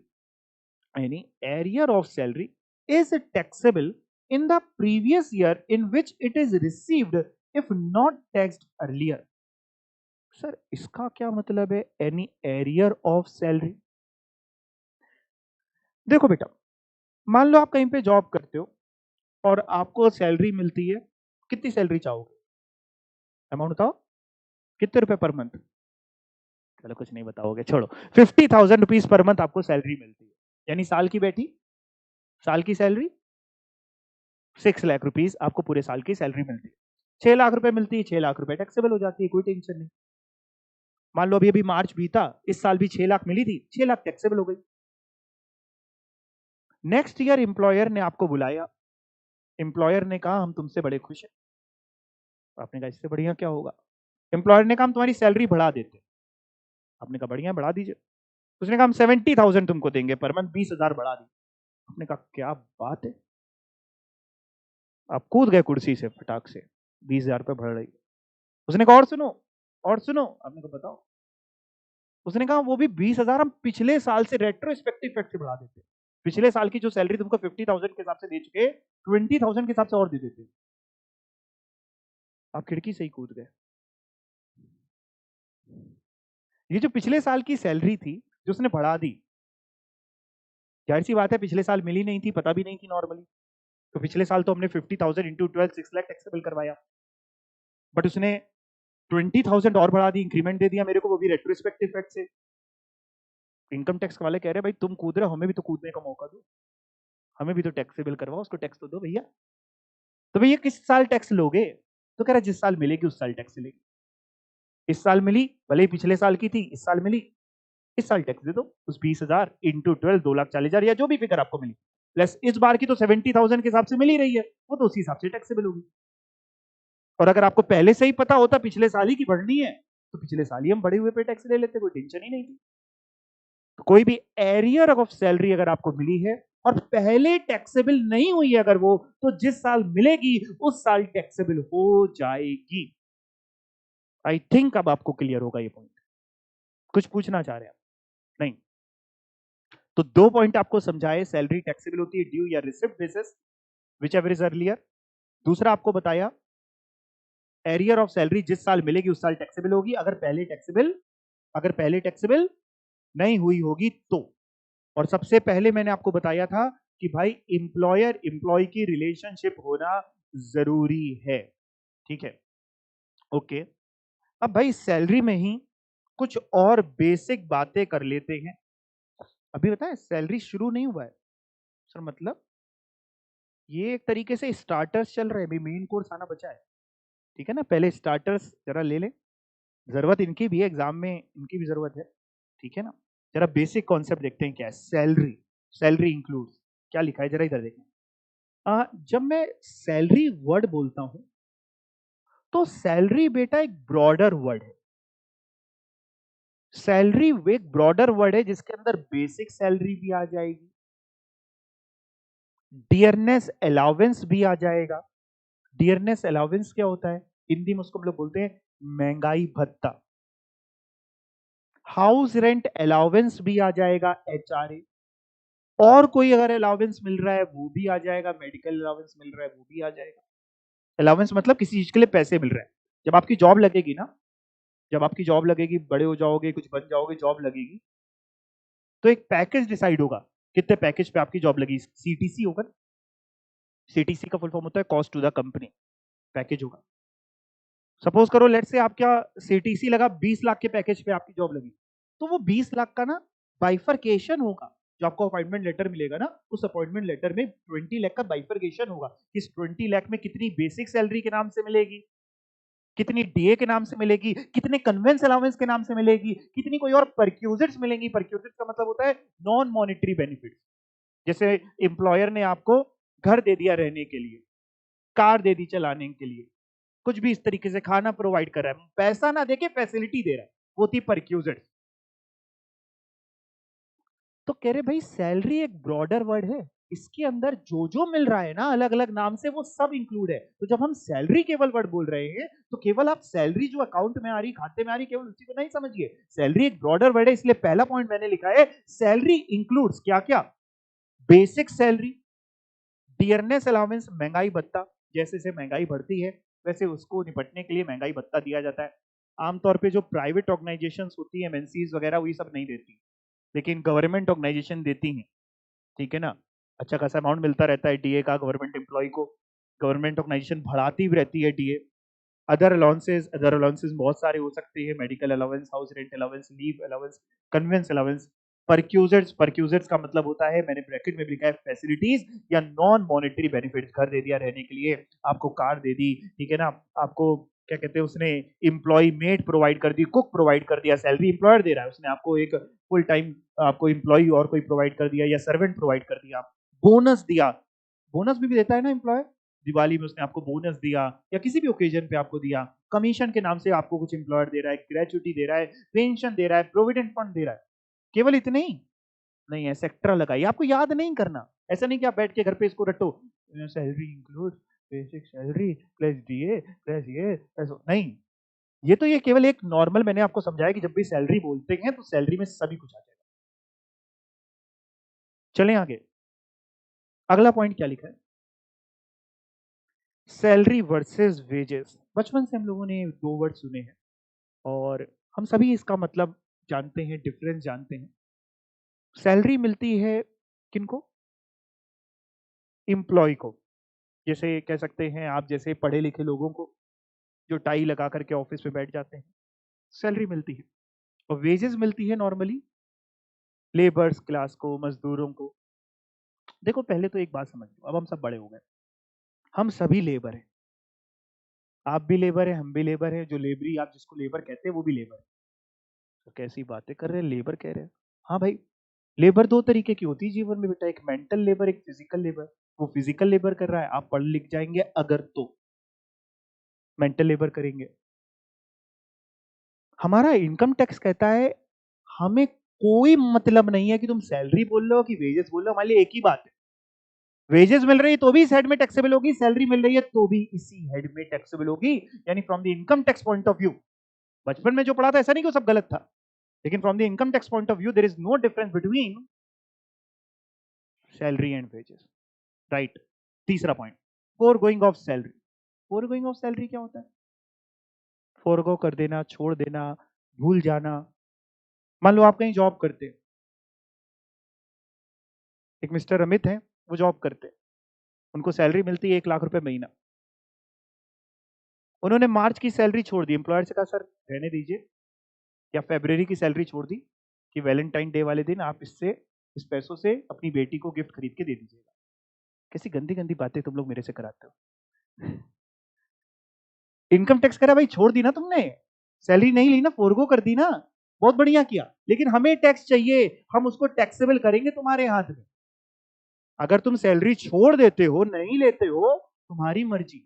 any arrear of salary is taxable in the previous year in which it is received if not taxed earlier। Sir इसका क्या मतलब है, एनी एरियर ऑफ सैलरी? देखो बेटा, मान लो आप कहीं पे जॉब करते हो और आपको सैलरी मिलती है, कितनी सैलरी चाहोगे? अमाउंट बताओ, कितने रुपए पर मंथ? चलो कुछ नहीं बताओगे, छोड़ो। 50,000 रुपीज पर मंथ आपको सैलरी मिलती है, यानी साल की बैठी, साल की सैलरी 6 लाख रुपीज आपको पूरे साल की सैलरी मिलती है। 6 लाख रुपए मिलती है, 6 लाख रुपए टैक्सेबल हो जाती है, कोई टेंशन नहीं। मान लो अभी अभी मार्च बीता, इस साल भी 6 लाख मिली थी, 6 लाख टैक्सेबल हो गई। नेक्स्ट ईयर एम्प्लॉयर ने आपको बुलाया, एम्प्लॉयर ने कहा हम तुमसे बड़े खुश हैं, आपने कहा इससे बढ़िया क्या होगा? एम्प्लॉयर ने कहा हम तुम्हारी सैलरी बढ़ा देते हैं, आपने कहा बढ़िया बढ़ा दीजिए। उसने कहा हम 70,000 तुमको देंगे पर मंथ, 20,000 बढ़ा दी। आपने कहा क्या बात है, आप कूद गए कुर्सी से फटाक से, 20,000 रुपये बढ़ रही। उसने कहा और सुनो, और सुनो, आपने कहा बताओ। उसने कहा वो भी 20,000 हम पिछले साल से रेट्रोस्पेक्टिव इफेक्ट से बढ़ा देते, पिछले साल की जो सैलरी तुमको 50,000 के हिसाब से दे चुके, 20,000 के हिसाब से और दे देते। आप खिड़की से ही कूद गए। ये जो पिछले साल की सैलरी थी जो उसने बढ़ा दी, जाहिर सी बात है पिछले साल मिली नहीं थी, पता भी नहीं थी नॉर्मली, तो पिछले साल तो हमने 50,000 इंटू 12 6 लाख टैक्सेबल करवाया, बट उसने 20,000 और बढ़ा दी, इंक्रीमेंट दे दिया मेरे को, वो भी रेट्रोस्पेक्टिव इफेक्ट से। इनकम टैक्स वाले कह रहे हैं भाई तुम कूद रहे हो, हमें भी तो कूदने का मौका दो, हमें भी तो टैक्सेबल करवाओ, उसको टैक्स तो दो भैया। तो भैया किस साल टैक्स लोगे? तो कह रहा जिस साल मिलेगी उस साल टैक्स लेगी। इस साल मिली, भले ही पिछले साल की थी, इस साल मिली, इस साल टैक्स दे दो उस 20,000 इंटू 12 2,40,000 या जो भी फिगर आपको मिली, प्लस इस बार की तो 70,000 के हिसाब से मिल ही रही है, वो तो उसी हिसाब से टैक्सेबल होगी। और अगर आपको पहले से ही पता होता पिछले साल ही की बढ़नी है, तो पिछले साल ही हम बढ़े हुए पे टैक्स ले लेते, कोई टेंशन ही नहीं थी। तो कोई भी एरियर ऑफ सैलरी अगर आपको मिली है और पहले टैक्सेबल नहीं हुई है अगर वो, तो जिस साल मिलेगी उस साल टैक्सेबल हो जाएगी। आई थिंक अब आपको क्लियर होगा ये पॉइंट। कुछ पूछना चाह रहे हैं आप? नहीं, तो 2 पॉइंट आपको समझाए, सैलरी टैक्सेबल होती है ड्यू या receipt basis, whichever is earlier. दूसरा आपको बताया एरियर ऑफ सैलरी जिस साल मिलेगी उस साल टैक्सेबल होगी, अगर पहले टैक्सेबल नहीं हुई होगी तो। और सबसे पहले मैंने आपको बताया था कि भाई इंप्लॉयर इंप्लॉय की रिलेशनशिप होना जरूरी है, ठीक है? ओके, अब भाई सैलरी में ही कुछ और बेसिक बातें कर लेते हैं। अभी बताएं सैलरी शुरू नहीं हुआ है सर, मतलब ये एक तरीके से स्टार्टर्स चल रहे हैं, अभी मेन कोर्स आना बचा है, ठीक है ना? पहले स्टार्टर्स जरा ले लें, जरूरत इनकी भी है, एग्जाम में इनकी भी जरूरत है, ठीक है ना? जरा बेसिक कॉन्सेप्ट देखते हैं क्या है सैलरी। सैलरी इंक्लूड्स, क्या लिखा है जरा इधर देखें। जब मैं सैलरी वर्ड बोलता हूं तो सैलरी बेटा एक ब्रॉडर वर्ड है, सैलरी एक ब्रॉडर वर्ड है जिसके अंदर बेसिक सैलरी भी आ जाएगी, डियरनेस अलाउंस भी आ जाएगा, डियरनेस अलाउंस क्या होता है? हिंदी में उसको हम लोग बोलते हैं महंगाई भत्ता। हाउस रेंट अलाउंस भी आ जाएगा, HRA। और कोई अगर अलाउंस मिल रहा है वो भी आ जाएगा, मेडिकल अलाउंस मिल रहा है वो भी आ जाएगा। अलाउंस मतलब किसी चीज के लिए पैसे मिल रहे हैं। जब आपकी जॉब लगेगी ना, जब आपकी जॉब लगेगी, बड़े हो जाओगे, कुछ बन जाओगे, जॉब लगेगी, तो एक पैकेज डिसाइड होगा कितने पैकेज पे आपकी जॉब लगी। CTC होगा। CTC का फुल फॉर्म होता है cost to the company. Package होगा। सपोज करो लेट से आपका CTC लगा 20 लाख के पैकेज पे आपकी जॉब लगी, तो वो 20 लाख का ना बाइफरकेशन होगा। जो आपको अपॉइंटमेंट लेटर मिलेगा ना, उस अपॉइंटमेंट लेटर में 20 लाख का बाइफरकेशन होगा। इस 20 लाख में कितनी बेसिक सैलरी के नाम से मिलेगी, कितनी DA के नाम से मिलेगी, कितने कन्वेंस अलाउंस के नाम से मिलेगी, कितनी कोई और परक्यूजिट्स मिलेंगी। परक्यूजिट्स का मतलब होता है नॉन मॉनिटरी बेनिफिट। जैसे एम्प्लॉयर ने आपको घर दे दिया रहने के लिए, कार दे दी चलाने के लिए, कुछ भी इस तरीके से खाना प्रोवाइड कर रहा है, पैसा ना देके फैसिलिटी दे रहा है, वो थी परक्यूजिट्स। तो कह रहे भाई सैलरी एक ब्रॉडर वर्ड है, इसके अंदर जो जो मिल रहा है ना अलग अलग नाम से, वो सब इंक्लूड है। तो जब हम सैलरी केवल वर्ड बोल रहे हैं, तो केवल आप सैलरी जो अकाउंट में आ रही, खाते में आ रही, केवल उसी को नहीं समझिए। सैलरी एक ब्रॉडर वर्ड है, इसलिए पहला पॉइंट मैंने लिखा है सैलरी इंक्लूड्स क्या क्या? बेसिक सैलरी, डियरनेस अलाउंस, महंगाई भत्ता। जैसे जैसे महंगाई बढ़ती है वैसे उसको निपटने के लिए महंगाई भत्ता दिया जाता है। आमतौर पे जो प्राइवेट ऑर्गेनाइजेशंस होती है, एमएनसीज वगैरह, वो ये सब नहीं देती, लेकिन गवर्नमेंट ऑर्गेनाइजेशन देती हैं। ठीक है ना? अच्छा खासा अमाउंट मिलता रहता है DA का गवर्नमेंट एम्प्लॉय को। गवर्नमेंट ऑर्गेनाइजेशन बढ़ाती भी रहती है DA। अदर अलाउंसेस बहुत सारे हो सकते हैं, medical allowance, house rent allowance, leave allowance, conveyance allowance. Perquisites, perquisites का मतलब होता है, मैंने ब्रैकेट में भी लिखा है, फैसिलिटीज या नॉन मॉनेटरी बेनिफिट्स। घर दे दिया रहने के लिए, आपको कार दे दी, ठीक है ना, आपको क्या कहते हैं, उसने एम्प्लॉय मेड प्रोवाइड कर दी, कुक प्रोवाइड कर दिया, सैलरी एम्प्लॉयर दे रहा है, उसने आपको एक फुल टाइम आपको एम्प्लॉय और कोई प्रोवाइड कर दिया, या सर्वेंट प्रोवाइड कर दिया, बोनस दिया। बोनस भी देता है ना एम्प्लॉयर, दिवाली में उसने आपको बोनस दिया, या किसी भी ओकेजन पे आपको दिया। कमीशन के नाम से आपको कुछ एम्प्लॉयर दे रहा है, ग्रेचुटी दे रहा है, पेंशन दे रहा है, प्रोविडेंट फंड दे रहा है। केवल इतने ही नहीं है, सेक्टर लगाइए, आपको याद नहीं करना। ऐसा नहीं कि आप बैठ के घर पे इसको रटो, salary include basic salary plus DA plus ये प्लस, नहीं। ये तो ये केवल एक नॉर्मल मैंने आपको समझाया कि जब भी सैलरी बोलते हैं तो सैलरी में सभी कुछ आ जाएगा। चलें आगे। अगला पॉइंट क्या लिखा है? Salary versus wages. बचपन से हम लोगों ने दो वर्ड सुने हैं और हम सभी इसका मतलब जानते हैं, डिफरेंस जानते हैं। सैलरी मिलती है किनको? एम्प्लॉय को। जैसे कह सकते हैं आप, जैसे पढ़े लिखे लोगों को जो टाई लगा करके ऑफिस में बैठ जाते हैं, सैलरी मिलती है। और वेजेस मिलती है नॉर्मली लेबर्स क्लास को, मजदूरों को। देखो पहले तो एक बात समझ लो, अब हम सब बड़े हो गए, हम सभी लेबर हैं। आप भी लेबर हैं, हम भी लेबर हैं, जो लेबरी आप जिसको लेबर कहते हैं वो भी लेबर है। तो कैसी बातें कर रहे हैं, लेबर कह रहे हैं? हाँ भाई, लेबर दो तरीके की होती है जीवन में बेटा, एक मेंटल लेबर, एक फिजिकल लेबर। वो फिजिकल लेबर कर रहा है, आप पढ़ लिख जाएंगे अगर तो मेंटल लेबर करेंगे। हमारा इनकम टैक्स कहता है हमें कोई मतलब नहीं है कि तुम सैलरी बोल रहे हो कि वेजेस बोल रहे हो, हमारे लिए एक ही बात है। वेजेस मिल रही है तो भी इस हेड में टैक्सेबल होगी, सैलरी मिल रही है तो भी इसी हेड में टैक्सेबल होगी। यानी from the income tax point of view, बचपन में जो पढ़ा था ऐसा नहीं कि वो सब गलत था, लेकिन from the income tax point of view there is no difference between salary and wages. Right. तीसरा point, foregoing of salary. Foregoing of salary क्या होता है? फोरगो कर देना, छोड़ देना, भूल जाना। मान लो आप कहीं जॉब करते हैं, एक मिस्टर अमित हैं, वो जॉब करते हैं, उनको सैलरी मिलती है 1 लाख रुपए महीना। उन्होंने मार्च की सैलरी छोड़ दी, एम्प्लॉयर से कहा सर रहने दीजिए, या फेब्रवरी की सैलरी छोड़ दी कि वैलेंटाइन डे वाले दिन आप इससे, इस पैसों से अपनी बेटी को गिफ्ट खरीद के दे दीजिएगा। कैसी गंदी गंदी बातें तुम लोग मेरे से कराते हो। इनकम टैक्स करा भाई, छोड़ दी ना तुमने, सैलरी नहीं ली ना, फोरगो कर दी ना, बहुत बढ़िया किया, लेकिन हमें टैक्स चाहिए, हम उसको टैक्सेबल करेंगे तुम्हारे हाथ में। अगर तुम सैलरी छोड़ देते हो, नहीं लेते हो, तुम्हारी मर्जी,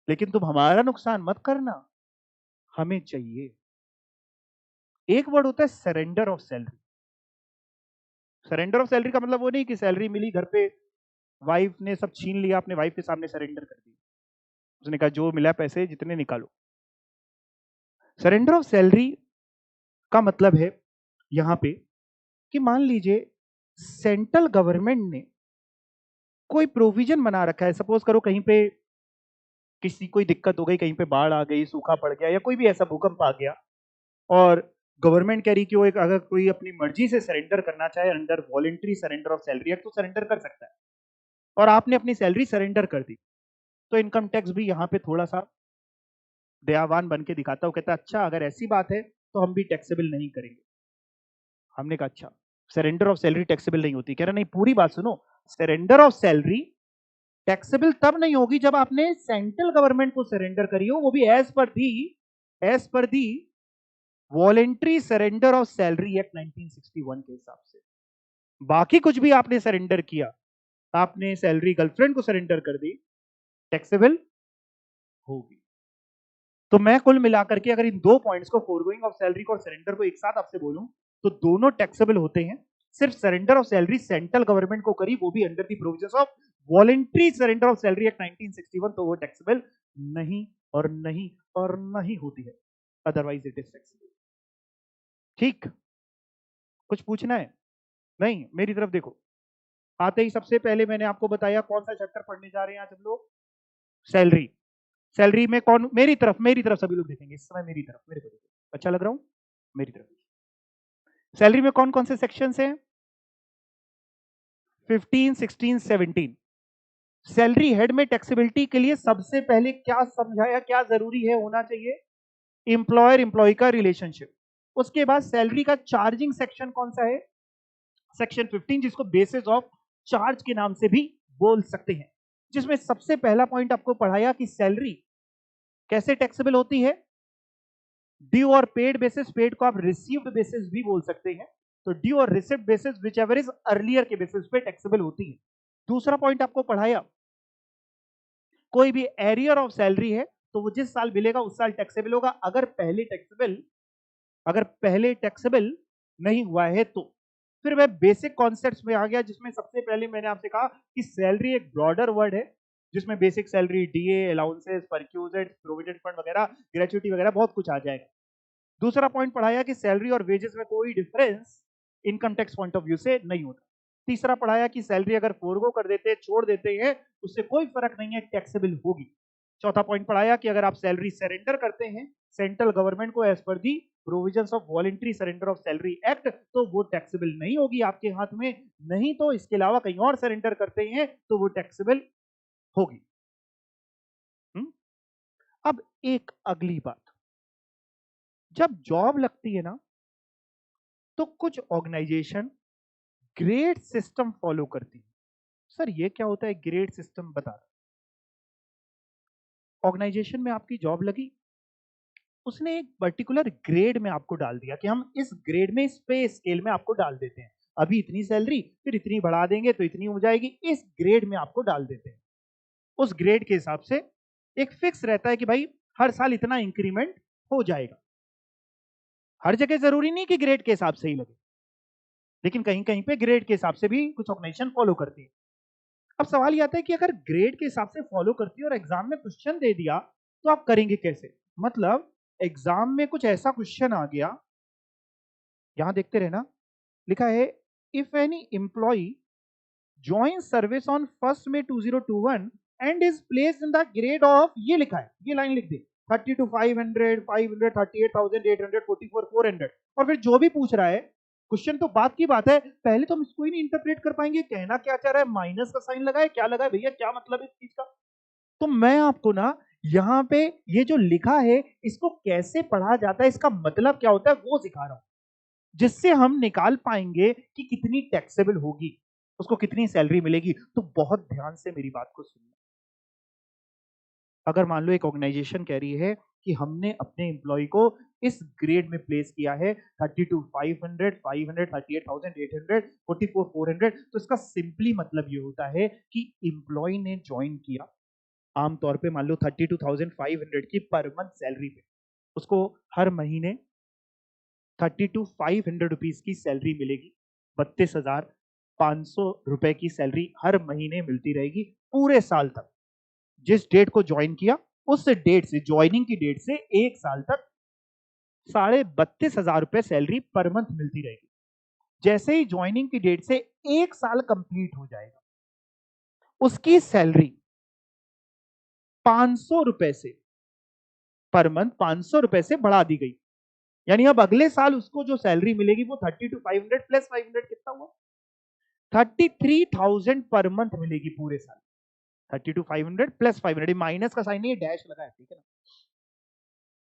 लेकिन तुम हमारा नुकसान मत करना, हमें चाहिए। एक वर्ड होता है surrender of salary. Surrender of salary का मतलब वो नहीं कि सैलरी मिली घर पे, वाइफ ने सब छीन लिया, अपने वाइफ के सामने सरेंडर कर दी। उसने कहा जो मिला पैसे जितने निकालो। सरेंडर ऑफ सैलरी का मतलब है यहां पे कि मान लीजिए सेंट्रल गवर्नमेंट ने कोई प्रोविजन बना रखा है, सपोज करो कहीं पे किसी कोई दिक्कत हो गई, कहीं पे बाढ़ आ गई, सूखा पड़ गया या कोई भी ऐसा भूकंप आ गया, और गवर्नमेंट कह रही कि वो एक अगर कोई अपनी मर्जी से सरेंडर करना चाहे under voluntary surrender of salary act तो सरेंडर कर सकता है, और आपने अपनी सैलरी सरेंडर कर दी, तो इनकम टैक्स भी यहाँ पे थोड़ा सा दयावान बन के दिखाता है, कहता है अच्छा अगर ऐसी बात है तो हम भी टैक्सेबल नहीं करेंगे। हमने कहा अच्छा सरेंडर ऑफ सैलरी टैक्सेबल नहीं होती, कह रहा नहीं पूरी बात सुनो, सरेंडर ऑफ सैलरी टैक्सेबल तब नहीं होगी जब आपने सेंट्रल गवर्नमेंट को सरेंडर करी हो, वो भी as per the voluntary surrender of salary act 1961 के हिसाब से। बाकी कुछ भी आपने सरेंडर किया, आपने सैलरी गर्लफ्रेंड को सरेंडर कर दी, टैक्सेबल होगी। तो मैं कुल मिलाकर के अगर इन दो पॉइंट्स को, फोरगोइंग ऑफ सैलरी को और सरेंडर को एक साथ आपसे बोलूं तो दोनों टैक्सेबल होते हैं। सिर्फ surrender of salary central government को करी, वो भी under the provisions of voluntary surrender of salary act 1961, तो वो टैक्सेबल नहीं और नहीं और नहीं होती है, अदरवाइज इट इज टैक्सेबल। ठीक, कुछ पूछना है? नहीं, मेरी तरफ देखो। आते ही सबसे पहले मैंने आपको बताया कौन सा चैप्टर पढ़ने जा रहे हैं आज हम लोग, सैलरी। सैलरी में कौन, मेरी तरफ सभी लोग देखेंगे इस समय, मेरी तरफ, मेरे को देखो, अच्छा लग रहा हूं, मेरी तरफ। सैलरी में कौन कौन से सेक्शंस हैं? 15, 16, 17। सैलरी हेड में टैक्सेबिलिटी के लिए सबसे पहले क्या समझाया, क्या जरूरी है होना चाहिए? एम्प्लॉयर एम्प्लॉय का रिलेशनशिप। उसके बाद सैलरी का चार्जिंग सेक्शन कौन सा है? सेक्शन 15, जिसको बेसिस ऑफ चार्ज के नाम से भी बोल सकते हैं, जिसमें सबसे पहला पॉइंट आपको पढ़ाया कि सैलरी कैसे टैक्सेबल होती है। Due or paid basis, paid को आप रिसीव्ड बेसिस भी बोल सकते हैं, तो ड्यू और received basis whichever is earlier के बेसिस पे टैक्सेबल होती है। दूसरा पॉइंट आपको पढ़ाया कोई भी एरियर ऑफ सैलरी है तो वो जिस साल मिलेगा उस साल टैक्सेबल होगा, अगर पहले टैक्सेबल नहीं हुआ है तो। फिर मैं बेसिक कॉन्सेप्ट्स में आ गया, जिसमें सबसे पहले मैंने आपसे कहा कि सैलरी एक ब्रॉडर वर्ड है, जिसमें basic salary, DA, allowances, perquisites, provident fund वगैरह, ग्रेचुइटी वगैरह बहुत कुछ आ जाएगा। दूसरा पॉइंट पढ़ाया कि सैलरी और वेजेस में कोई difference income tax point of view से नहीं होता। तीसरा पढ़ाया कि सैलरी अगर फोरगो कर देते हैं, छोड़ देते हैं, उससे कोई फर्क नहीं है, टैक्सेबल होगी। चौथा पॉइंट पढ़ाया कि अगर आप सैलरी सरेंडर करते हैं सेंट्रल गवर्नमेंट को as per the provisions of voluntary surrender of salary act, तो वो टैक्सेबल नहीं होगी आपके हाथ में, नहीं तो इसके अलावा कहीं और सरेंडर करते हैं तो वो टैक्सेबल होगी। अब एक अगली बात, जब जॉब लगती है ना तो कुछ ऑर्गेनाइजेशन ग्रेड सिस्टम फॉलो करती है। सर ये क्या होता है ग्रेड सिस्टम, बता रहा। ऑर्गेनाइजेशन में आपकी जॉब लगी, उसने एक पर्टिकुलर ग्रेड में आपको डाल दिया कि हम इस ग्रेड में, इस पे स्केल में आपको डाल देते हैं, अभी इतनी सैलरी, फिर इतनी बढ़ा देंगे तो इतनी हो जाएगी, इस ग्रेड में आपको डाल देते हैं। उस ग्रेड के हिसाब से एक फिक्स रहता है कि भाई हर साल इतना इंक्रीमेंट हो जाएगा। हर जगह जरूरी नहीं कि ग्रेड के हिसाब से ही लगे, लेकिन कहीं कहीं पे ग्रेड के हिसाब से भी कुछ ऑर्गेनाइजेशन फॉलो करती है। अब सवाल ये आता है कि अगर ग्रेड के हिसाब से फॉलो करती है और एग्जाम में क्वेश्चन दे दिया तो आप करेंगे कैसे? मतलब एग्जाम में कुछ ऐसा क्वेश्चन आ गया, यहां देखते रहना, लिखा है if any employee join service on 1 May 2021 and is placed in the grade of, ये लिखा है, ये लाइन लिख दे, 32 500 500 38,800 44 400, और फिर जो भी पूछ रहा है क्वेश्चन, तो बात की बात है, पहले तो हम इसको ही नहीं इंटरप्रेट कर पाएंगे, कहना क्या चाह रहा है, माइनस का साइन लगा है, क्या लगा है भैया, क्या मतलब इस चीज का। तो मैं आपको ना यहाँ पे ये जो लिखा है इसको कैसे पढ़ा जाता है, इसका मतलब क्या होता है वो सिखा रहा हूं, जिससे हम निकाल पाएंगे कि कितनी टैक्सेबल होगी, उसको कितनी सैलरी मिलेगी। तो बहुत ध्यान से मेरी बात को सुनना। अगर मान लो एक ऑर्गेनाइजेशन कह रही है कि हमने अपने एम्प्लॉय को इस ग्रेड में प्लेस किया है 32 500 500 38,800 44 400, तो इसका सिंपली मतलब ये होता है कि एम्प्लॉय ने ज्वाइन किया आमतौर पे मान लो 32,500 की पर मंथ सैलरी पे, उसको हर महीने 32,500 रुपीज की सैलरी मिलेगी, 32,500 रुपए की सैलरी हर महीने मिलती रहेगी पूरे साल तक। जिस डेट को ज्वाइन किया उस डेट से, ज्वाइनिंग की डेट से 1 साल तक 32,500 रुपए सैलरी पर मंथ मिलती रहेगी। जैसे ही ज्वाइनिंग की डेट से 1 साल कंप्लीट हो जाएगा, उसकी सैलरी 500 रुपए से पर मंथ 500 रुपए से बढ़ा दी गई। यानी अब अगले साल उसको जो सैलरी मिलेगी वो 32,500 प्लस 500 कितना हुआ, 33,000 पर मंथ मिलेगी पूरे साल। 32,500 प्लस 500, माइनस का साइन नहीं, डैश लगा है, ठीक है ना।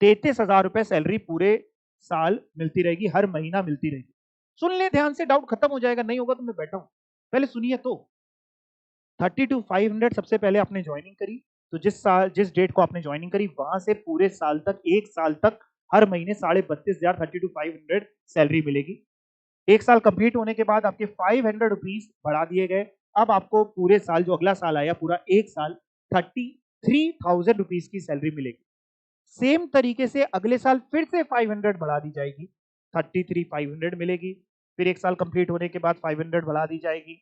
33,000 रुपए सैलरी पूरे साल मिलती रहेगी, हर महीना मिलती रहेगी। सुन ले ध्यान से, डाउट खत्म हो जाएगा, नहीं होगा तो मैं बैठा हूं, पहले सुनिए तो। 32,500 सबसे पहले आपने ज्वाइनिंग करी, तो जिस डेट को आपने ज्वाइनिंग करी वहां से पूरे साल तक, 1 साल तक हर महीने 32,500 32,500 सैलरी मिलेगी। 1 साल कंप्लीट होने के बाद आपके 500 रुपीज बढ़ा दिए गए। अब आपको पूरे साल, जो अगला साल आया, पूरा 1 साल 33,000 रुपीज की सैलरी मिलेगी। सेम तरीके से अगले साल फिर से 500 बढ़ा दी जाएगी, 33,500 मिलेगी। फिर 1 साल कंप्लीट होने के बाद 500 बढ़ा दी जाएगी,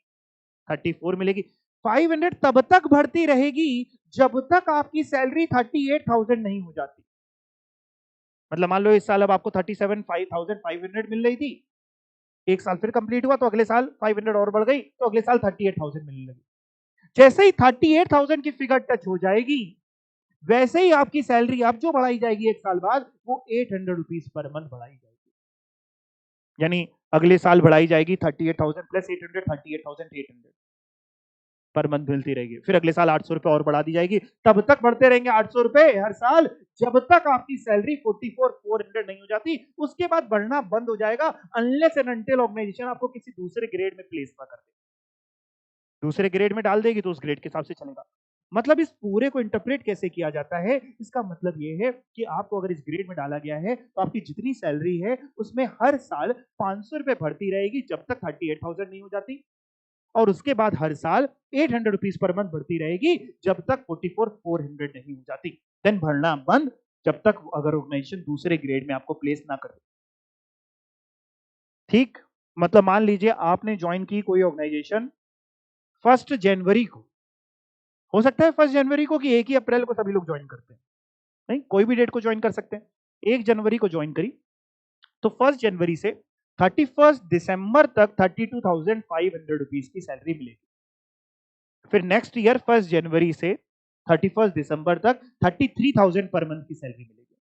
34 मिलेगी। 500 तब तक बढ़ती रहेगी जब तक आपकी सैलरी 38,000 नहीं हो जाती। मतलब मान लो इस साल अब आपको 37,500 मिल रही थी, 1 साल फिर कंप्लीट हुआ तो अगले साल 500 और बढ़ गई, तो अगले साल 38,000 मिलने लगी। जैसे ही 38,000 की फिगर टच हो जाएगी, वैसे ही आपकी सैलरी अब जो बढ़ाई जाएगी 1 साल बाद, वो 800 रुपीज पर मंथ बढ़ाई जाएगी। यानी अगले साल बढ़ाई जाएगी 38,000 प्लस 800, 38,800 पर मंथ मिलती रहेगी। फिर अगले साल 800 रुपए और बढ़ा दी जाएगी, तब तक बढ़ते रहेंगे 800 रुपए हर साल, जब तक आपकी सैलरी 44,400 नहीं हो जाती। उसके बाद बढ़ना बंद हो जाएगा, अनलेस एंड अनटिल ऑर्गेनाइजेशन आपको किसी दूसरे ग्रेड में प्लेस ना कर दे। दूसरे ग्रेड में डाल देगी तो उस ग्रेड के हिसाब से चलेगा। मतलब इस पूरे को इंटरप्रेट कैसे किया जाता है, इसका मतलब ये है कि आपको अगर इस ग्रेड में डाला गया है तो आपकी जितनी सैलरी है उसमें हर साल 500 रुपए बढ़ती रहेगी जब तक 38,000 नहीं हो जाती, और उसके बाद हर साल 800 रुपीज पर मंथ बढ़ती रहेगी जब तक 44,400 नहीं हो जाती। देन बढ़ना बंद जब तक अगर ऑर्गेनाइजेशन दूसरे ग्रेड में आपको प्लेस ना करे। ठीक, मतलब मान लीजिए आपने ज्वाइन की कोई ऑर्गेनाइजेशन 1 जनवरी को, हो सकता है 1 जनवरी को कि 1 ही अप्रैल को सभी लोग ज्वाइन करते हैं, नहीं, कोई भी डेट को ज्वाइन कर सकते हैं। 1 जनवरी को ज्वाइन करी तो 1 जनवरी से 31 दिसंबर तक 32,500 रुपीज की सैलरी मिलेगी। फिर नेक्स्ट ईयर 1 जनवरी से 31 दिसंबर तक 33,000 पर मंथ की सैलरी मिलेगी।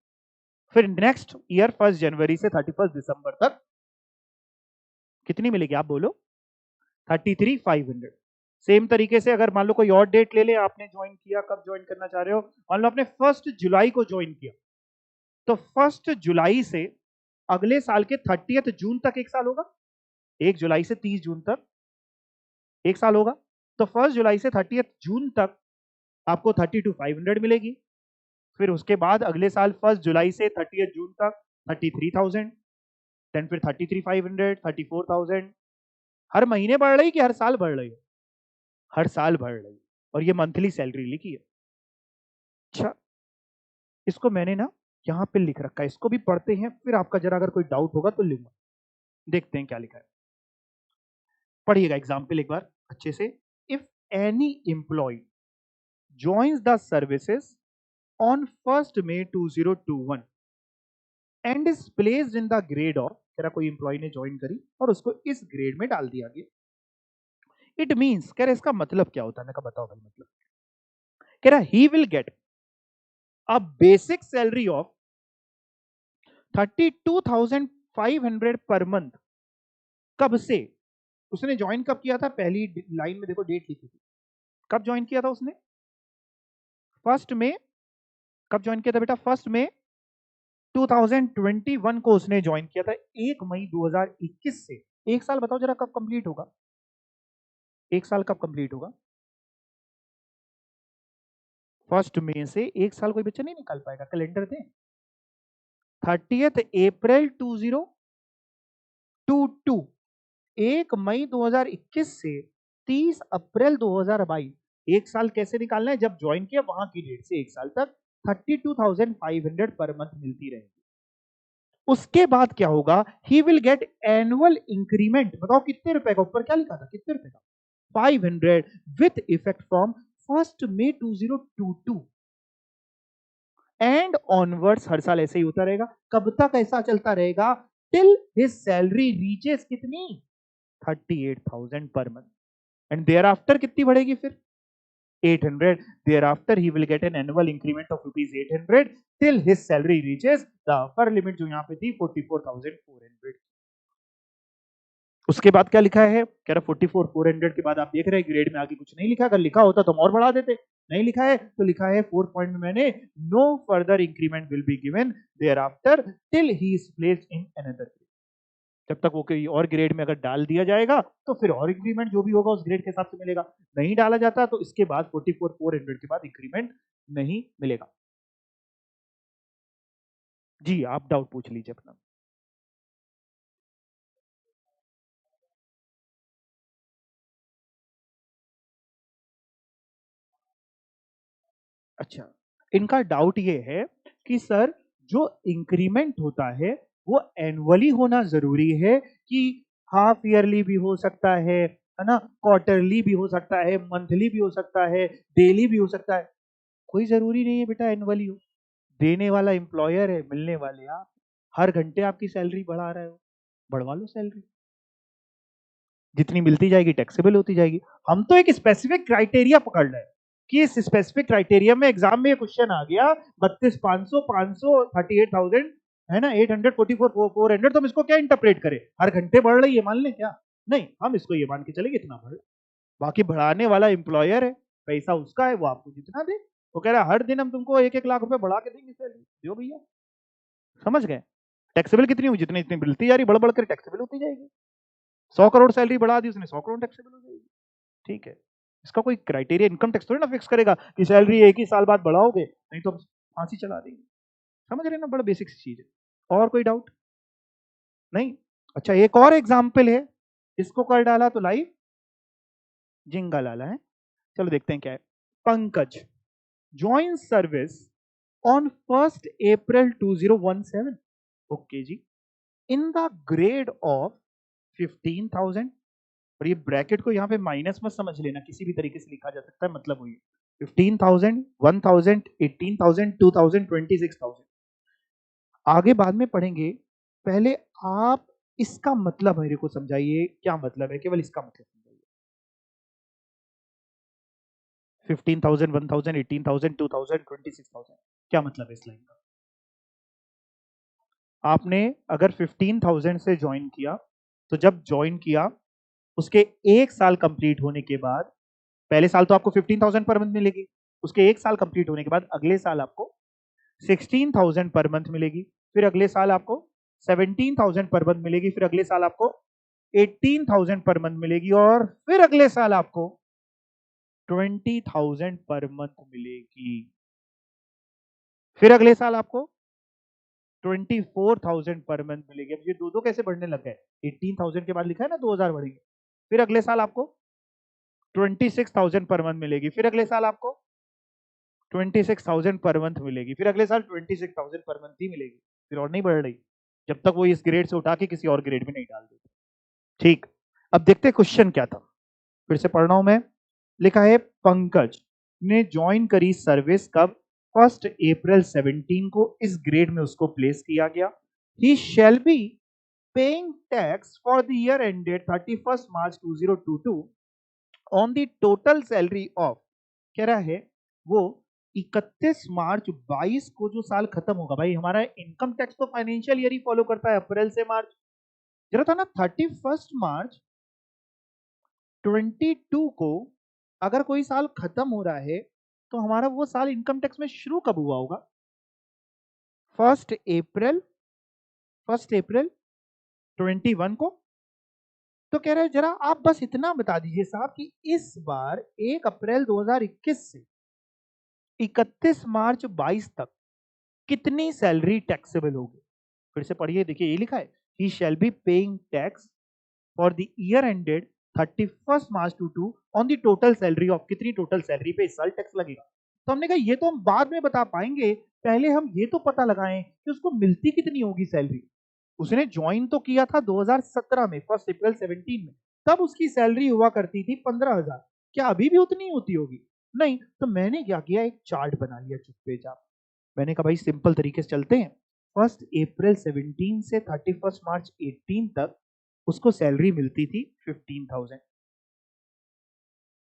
फिर नेक्स्ट ईयर 1 जनवरी से 31 दिसंबर तक कितनी मिलेगी आप बोलो, 33,500। सेम तरीके से अगर मान लो कोई और डेट ले ले, आपने ज्वाइन किया, कब ज्वाइन करना चाह रहे हो, मान लो आपने 1 जुलाई को ज्वाइन किया, तो 1 जुलाई से अगले साल के 30 जून तक 1 साल होगा। 1 जुलाई से 30 जून तक 1 साल होगा। तो 1 जुलाई से 30 जून तक आपको 32,500 मिलेगी। फिर उसके बाद अगले साल 1 जुलाई से 30 जून तक 33,000, देन फिर 33,500, 34,000। हर महीने बढ़ रही कि हर साल बढ़ रही है? हर साल बढ़ रही है, और ये मंथली सैलरी लिखी है। अच्छा, इसको मैंने ना यहाँ पे लिख रखा है, इसको भी पढ़ते हैं, फिर आपका जरा अगर कोई डाउट होगा तो लिखूंगा। देखते हैं क्या लिखा है, पढ़िएगा एग्जाम्पल एक बार अच्छे से। If any employee joins the services on 1st May 2021 and is placed in the grade of, कह रहा कोई एम्प्लॉय ने ज्वाइन करी और उसको इस ग्रेड में डाल दिया गया। इट मींस, कह रहा इसका मतलब क्या होता है, मैं कहा बताओ भाई मतलब। कह रहा he will get a basic salary of 32,500 per month. कब से? उसने ज्वाइन कब किया था, पहली लाइन में देखो डेट लिखी थी, कब ज्वाइन किया था उसने, 1 में। कब ज्वाइन किया था बेटा, 1 में 2021 को उसने ज्वाइन किया था। 1 मई 2021 से 1 साल बताओ जरा कब कंप्लीट होगा, 1 साल कब कंप्लीट होगा? 1 मई से 1 साल कोई बच्चा नहीं निकाल पाएगा, कैलेंडर दें। 30 अप्रैल 2022, 1 मई 2021 से 30 अप्रैल 2022, 1 साल कैसे निकालना है, जब ज्वाइन किया वहां की डेट से 1 साल तक 32,500 पर मंथ मिलती रहेगी। उसके बाद क्या होगा, he will get annual increment. बताओ कितने रुपए का, ऊपर क्या लिखा था, कितने रुपए का, 500 with effect from 1 May 2022। And onwards हर साल ऐसे ही होता रहेगा। कब तक ऐसा चलता रहेगा? टिल हिज सैलरी रीचेस कितनी? 38,000 per month. And there after कितनी बढ़ेगी फिर? 800. Thereafter he will get an annual increment of rupees 800 till his salary reaches the upper limit जो यहाँ पे थी 44,400। उसके बाद क्या लिखा है? कह रहा 44,400 के बाद आप देख रहे हैं ग्रेड में आगे कुछ नहीं लिखा। अगर लिखा होता तो हम और बढ़ा देते। नहीं लिखा है तो लिखा है 4 पॉइंट में मैंने no further increment will be given thereafter till he is placed in another grade. जब तक वो कोई और ग्रेड में अगर डाल दिया जाएगा तो फिर और इंक्रीमेंट जो भी होगा उस ग्रेड के हिसाब से मिलेगा। नहीं डाला जाता तो इसके बाद 44,400 के बाद इंक्रीमेंट नहीं मिलेगा। जी आप डाउट पूछ लीजिए अपना। अच्छा, इनका डाउट ये है कि सर जो इंक्रीमेंट होता है वो एनुअली होना जरूरी है कि हाफ ईयरली भी हो सकता है ना, क्वार्टरली भी हो सकता है, मंथली भी हो सकता है, डेली भी हो सकता है? कोई जरूरी नहीं है बेटा एनुअली हो। देने वाला एम्प्लॉयर है, मिलने वाले आप। हर घंटे आपकी सैलरी बढ़ा रहे हो, बढ़वा लो सैलरी। जितनी मिलती जाएगी टैक्सेबल होती जाएगी। हम तो एक स्पेसिफिक क्राइटेरिया पकड़ रहे हैं कि इस स्पेसिफिक क्राइटेरिया में एग्जाम में ये क्वेश्चन आ गया 32,500, 500, 38,000 है ना, 844,400, तो हम इसको क्या इंटरप्रेट करें? हर घंटे बढ़ रही है मान लें क्या? नहीं, हम इसको ये मान के चलेंगे इतना बढ़। बाकी बढ़ाने वाला एम्प्लॉयर है, पैसा उसका है, वो आपको जितना दे। वो कह रहा है हर दिन हम तुमको 1-1 लाख रुपए बढ़ा के देंगे सैलरी, दो भैया। समझ गए? टैक्सेबल कितनी हुई? जितनी इतनी मिलती जा रही बढ़ बढ़ कर टैक्सेबल होती जाएगी। 100 करोड़ सैलरी बढ़ा दी उसने, 100 करोड़ टैक्सेबल हो जाएगी। ठीक है, इसका कोई क्राइटेरिया इनकम टैक्स थोड़ी ना फिक्स करेगा कि सैलरी एक ही साल बाद बढ़ाओगे, नहीं तो फांसी चला देंगे। समझ रहे ना, बड़ा बेसिक सी चीज है। और कोई डाउट? नहीं? अच्छा, एक और एग्जाम्पल है, इसको कर डाला तो लाइव जिंगा लाला है। चलो देखते हैं क्या है। Pankaj join service on 1 April 2017। Okay ji, in the grade of 15,000। और ये ब्रैकेट को यहाँ पे माइनस मत समझ लेना, किसी भी तरीके से लिखा जा सकता है, मतलब हुई 15,000, 1,000, 18,000, 2,000, 26,000। आगे बाद में पढ़ेंगे, पहले आप इसका मतलब मेरे को समझाइए, क्या मतलब है, केवल इसका मतलब समझाइए। 15,000, 1,000, 18,000, 2,000, 26,000, क्या मतलब है इस लाइन का? आपने अगर 15,000 से ज्वाइन किया तो जब ज्वाइन किया उसके 1 साल कंप्लीट होने के बाद, पहले साल तो आपको 15,000 पर मंथ मिलेगी, उसके 1 साल कंप्लीट होने के बाद अगले साल आपको 16,000 पर मंथ मिलेगी, फिर अगले साल आपको 17,000 पर मंथ मिलेगी, फिर अगले साल आपको 18,000 पर मंथ मिलेगी, और फिर अगले साल आपको 20,000 पर मंथ मिलेगी। फिर अगले साल आपको 24,000 पर मंथ मिलेगी। अब ये दो दो कैसे बढ़ने लग गए? 18,000 के बाद लिखा है ना 2,000 बढ़ेंगे। फिर अगले साल आपको 26,000 पर मंथ मिलेगी, फिर अगले साल आपको 26,000 पर मंथ मिलेगी, फिर अगले साल 26,000 पर मंथ ही मिलेगी, फिर और नहीं बढ़ रही जब तक वो इस ग्रेड से उठा के किसी और ग्रेड में नहीं डाल देते। ठीक, अब देखते हैं क्वेश्चन क्या था, फिर से पढ़ रहा हूं मैं। लिखा है पंकज ने ज्वाइन करी सर्विस कब? 1 अप्रैल 2017 को इस ग्रेड में उसको प्लेस किया गया। He shall be paying tax for the year ended 31 March 2022 on the total salary of, कह रहा है वो 31 मार्च 22 को जो साल खत्म होगा, भाई हमारा इनकम टैक्स तो फाइनेंशियल ईयर ही फॉलो करता है, अप्रैल से मार्च। जरा था ना 31 मार्च 22 को अगर कोई साल खत्म हो रहा है तो हमारा वो साल इनकम टैक्स में शुरू कब हुआ होगा? 1 अप्रैल 1 अप्रैल 21 को। तो कह रहे हैं जरा आप बस इतना बता दीजिए साहब कि इस बार 1 अप्रैल 2021 से 31 मार्च 22 तक कितनी सैलरी टैक्सेबल होगी? फिर से पढ़िए, देखिए ये लिखा है he shall be paying tax for the year ended 31 March 22 on the total salary of, कितनी टोटल सैलरी पे इस साल टैक्स लगेगा। तो हमने कहा ये तो हम बाद में बता पाएंगे, पहले हम ये तो पता लगाएं कि उसको मिलती कितनी होगी सैलरी। उसने ज्वाइन तो किया था 2017 में, 1 अप्रैल 2017 में, तब उसकी सैलरी हुआ करती थी 15,000। क्या अभी भी उतनी होती होगी? नहीं। तो मैंने क्या किया, एक चार्ट बना लिया चुप्पे चाप। मैंने कहा भाई सिंपल तरीके से चलते हैं। 1 अप्रैल 17 से 31 मार्च 18 तक उसको सैलरी मिलती थी 15,000।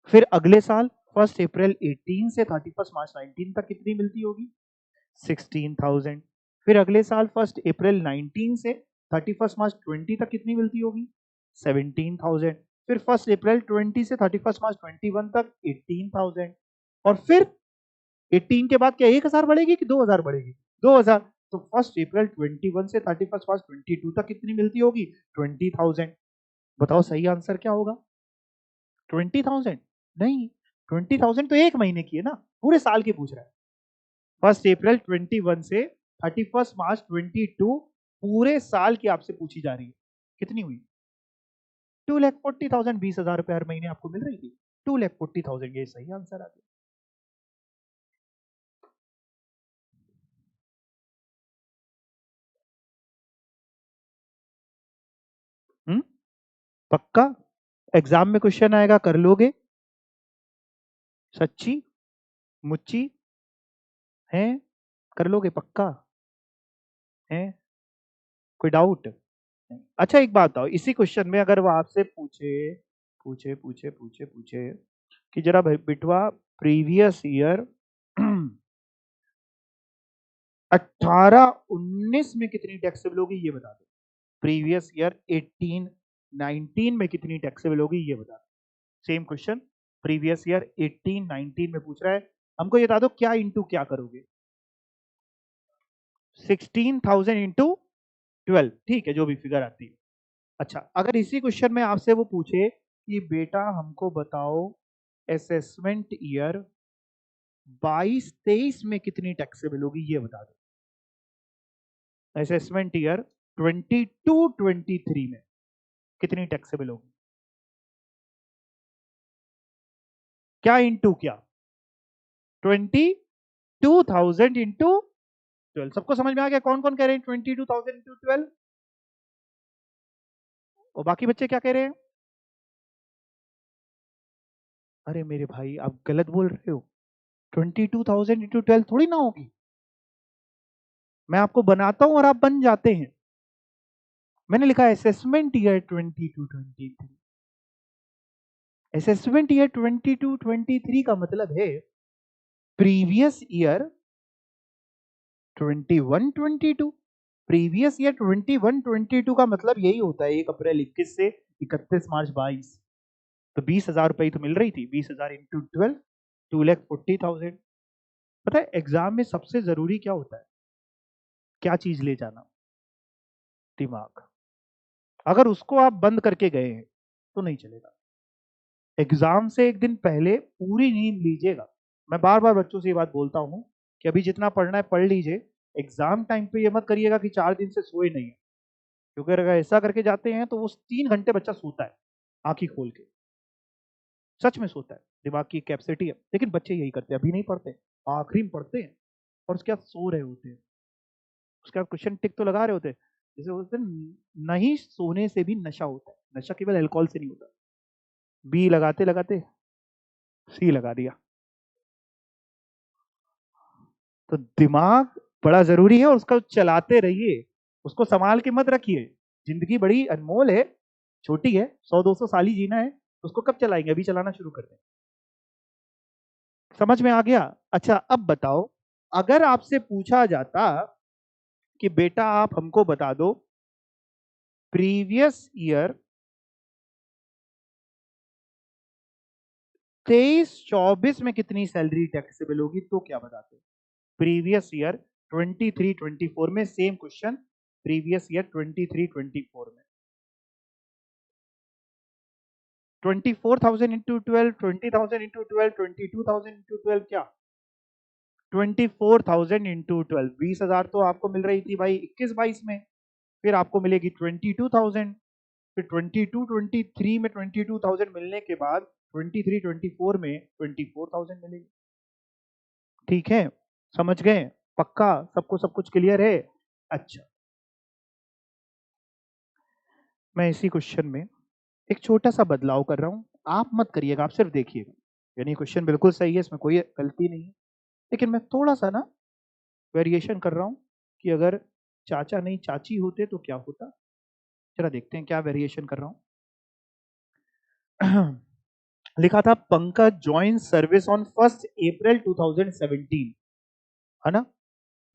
फिर अगले साल 1 अप्रैल 18 से 31 मार्च 19 तक कितनी मिलती होगी? 16,000। फिर अगले साल 1 अप्रैल 19 से 31 मार्च 20 तक कितनी मिलती होगी? 17,000। फिर 1 अप्रैल 20 से 31 मार्च 21 तक 18,000। और फिर 18 के बाद क्या 1,000 बढ़ेगी कि 2,000 बढ़ेगी? 2,000। तो 1 अप्रैल 21 से 31 मार्च 22 तक कितनी मिलती होगी? 20,000। बताओ सही आंसर क्या होगा? 20,000? नहीं, 20,000 तो एक महीने की है ना, पूरे साल की पूछ रहा है। 1 अप्रैल 21 से 31 मार्च 22 पूरे साल की आपसे पूछी जा रही है। कितनी हुई? 2,40,000। 20,000 रुपए हर महीने आपको मिल रही थी। 2,40,000 ये सही आंसर आ गया। पक्का? एग्जाम में क्वेश्चन आएगा, कर लोगे? सच्ची मुच्ची है? कर लोगे पक्का? है कोई डाउट? अच्छा एक बात बताओ, इसी क्वेश्चन में अगर वो आपसे पूछे पूछे पूछे पूछे पूछे कि जरा बिटवा प्रीवियस ईयर 18-19 में कितनी टैक्सेबल होगी ये बता दो। प्रीवियस ईयर 18-19 में कितनी टैक्सेबल होगी ये बता दो। सेम क्वेश्चन प्रीवियस ईयर 18-19 में पूछ रहा है, हमको ये बता दो क्या इंटू क्या करोगे? 16,000 इंटू 12, ठीक है जो भी फिगर आती है। अच्छा अगर इसी क्वेश्चन में आपसे वो पूछे कि बेटा हमको बताओ असेसमेंट ईयर 22-23 में कितनी टैक्सेबल होगी ये बता दो। असेसमेंट ईयर 22-23 में कितनी टैक्सेबल होगी? क्या इंटू क्या? 22,000 इंटू 12। सबको समझ में आ गया? कौन कौन कह रहे हैं 22,000 इंटू 12? और बाकी बच्चे क्या कह रहे हैं? अरे मेरे भाई आप गलत बोल रहे हो। 22,000 इंटू 12 थोड़ी ना होगी। मैं आपको बनाता हूं और आप बन जाते हैं। मैंने लिखा असेसमेंट ईयर 22-23। असेसमेंट ईयर 22-23 का मतलब है प्रीवियस ईयर 21-22। प्रीवियस ईयर 21-22 का मतलब यही होता है 1 अप्रैल 21 से 31 मार्च 22। तो 20,000 रुपए तो मिल रही थी। 20,000 इंटू 12, 2,40,000। पता है एग्जाम में सबसे जरूरी क्या होता है? क्या चीज ले जाना? दिमाग। अगर उसको आप बंद करके गए हैं तो नहीं चलेगा। एग्जाम से एक दिन पहले पूरी नींद लीजिएगा। मैं बार बार बच्चों से ये बात बोलता हूं कि अभी जितना पढ़ना है पढ़ लीजिए। एग्जाम टाइम पे ये मत करिएगा कि 4 दिन से सोए नहीं है, क्योंकि अगर ऐसा करके जाते हैं तो वो 3 घंटे बच्चा सोता है आंखी खोल के। सच में सोता है, दिमाग की कैपेसिटी है। लेकिन बच्चे यही करते हैं, अभी नहीं पढ़ते, आखिरी में पढ़ते हैं और उसके बाद सो रहे होते हैं। उसके बाद क्वेश्चन टिक तो लगा रहे होते हैं। जैसे बोलते हैं नहीं सोने से भी नशा होता है, नशा केवल अल्कोहल से नहीं होता। बी लगाते लगाते सी लगा दिया। तो दिमाग बड़ा जरूरी है और उसका चलाते रहिए, उसको संभाल के मत रखिए। जिंदगी बड़ी अनमोल है, छोटी है, 100-200 साल ही जीना है। उसको कब चलाएंगे? अभी चलाना शुरू कर दें। समझ में आ गया? अच्छा अब बताओ, अगर आपसे पूछा जाता कि बेटा आप हमको बता दो प्रीवियस ईयर 23-24 में कितनी सैलरी टैक्सेबल होगी, तो क्या बताते? प्रीवियस ईयर 23-24 में सेम क्वेश्चन, प्रीवियस ईयर 23-24 में 24,000 इंटू 12, 20,000 इंटू 12, 22,000 इंटू 12, क्या 24,000 इंटू 12। 20,000 तो आपको मिल रही थी भाई 21-22 में, फिर आपको मिलेगी 22,000। फिर 22-23 में 22,000 मिलने के बाद 23-24 में 24,000 मिलेगी। ठीक है, समझ गए? पक्का सबको सब कुछ क्लियर है? अच्छा मैं इसी क्वेश्चन में एक छोटा सा बदलाव कर रहा हूं, आप मत करिएगा, आप सिर्फ देखिएगा। यानी क्वेश्चन बिल्कुल सही है, इसमें कोई गलती नहीं है, लेकिन मैं थोड़ा सा ना वेरिएशन कर रहा हूं कि अगर चाचा नहीं चाची होते तो क्या होता। चला देखते हैं क्या वेरिएशन कर रहा हूं। लिखा था Pankaj join service on 1 April 2017, है ना।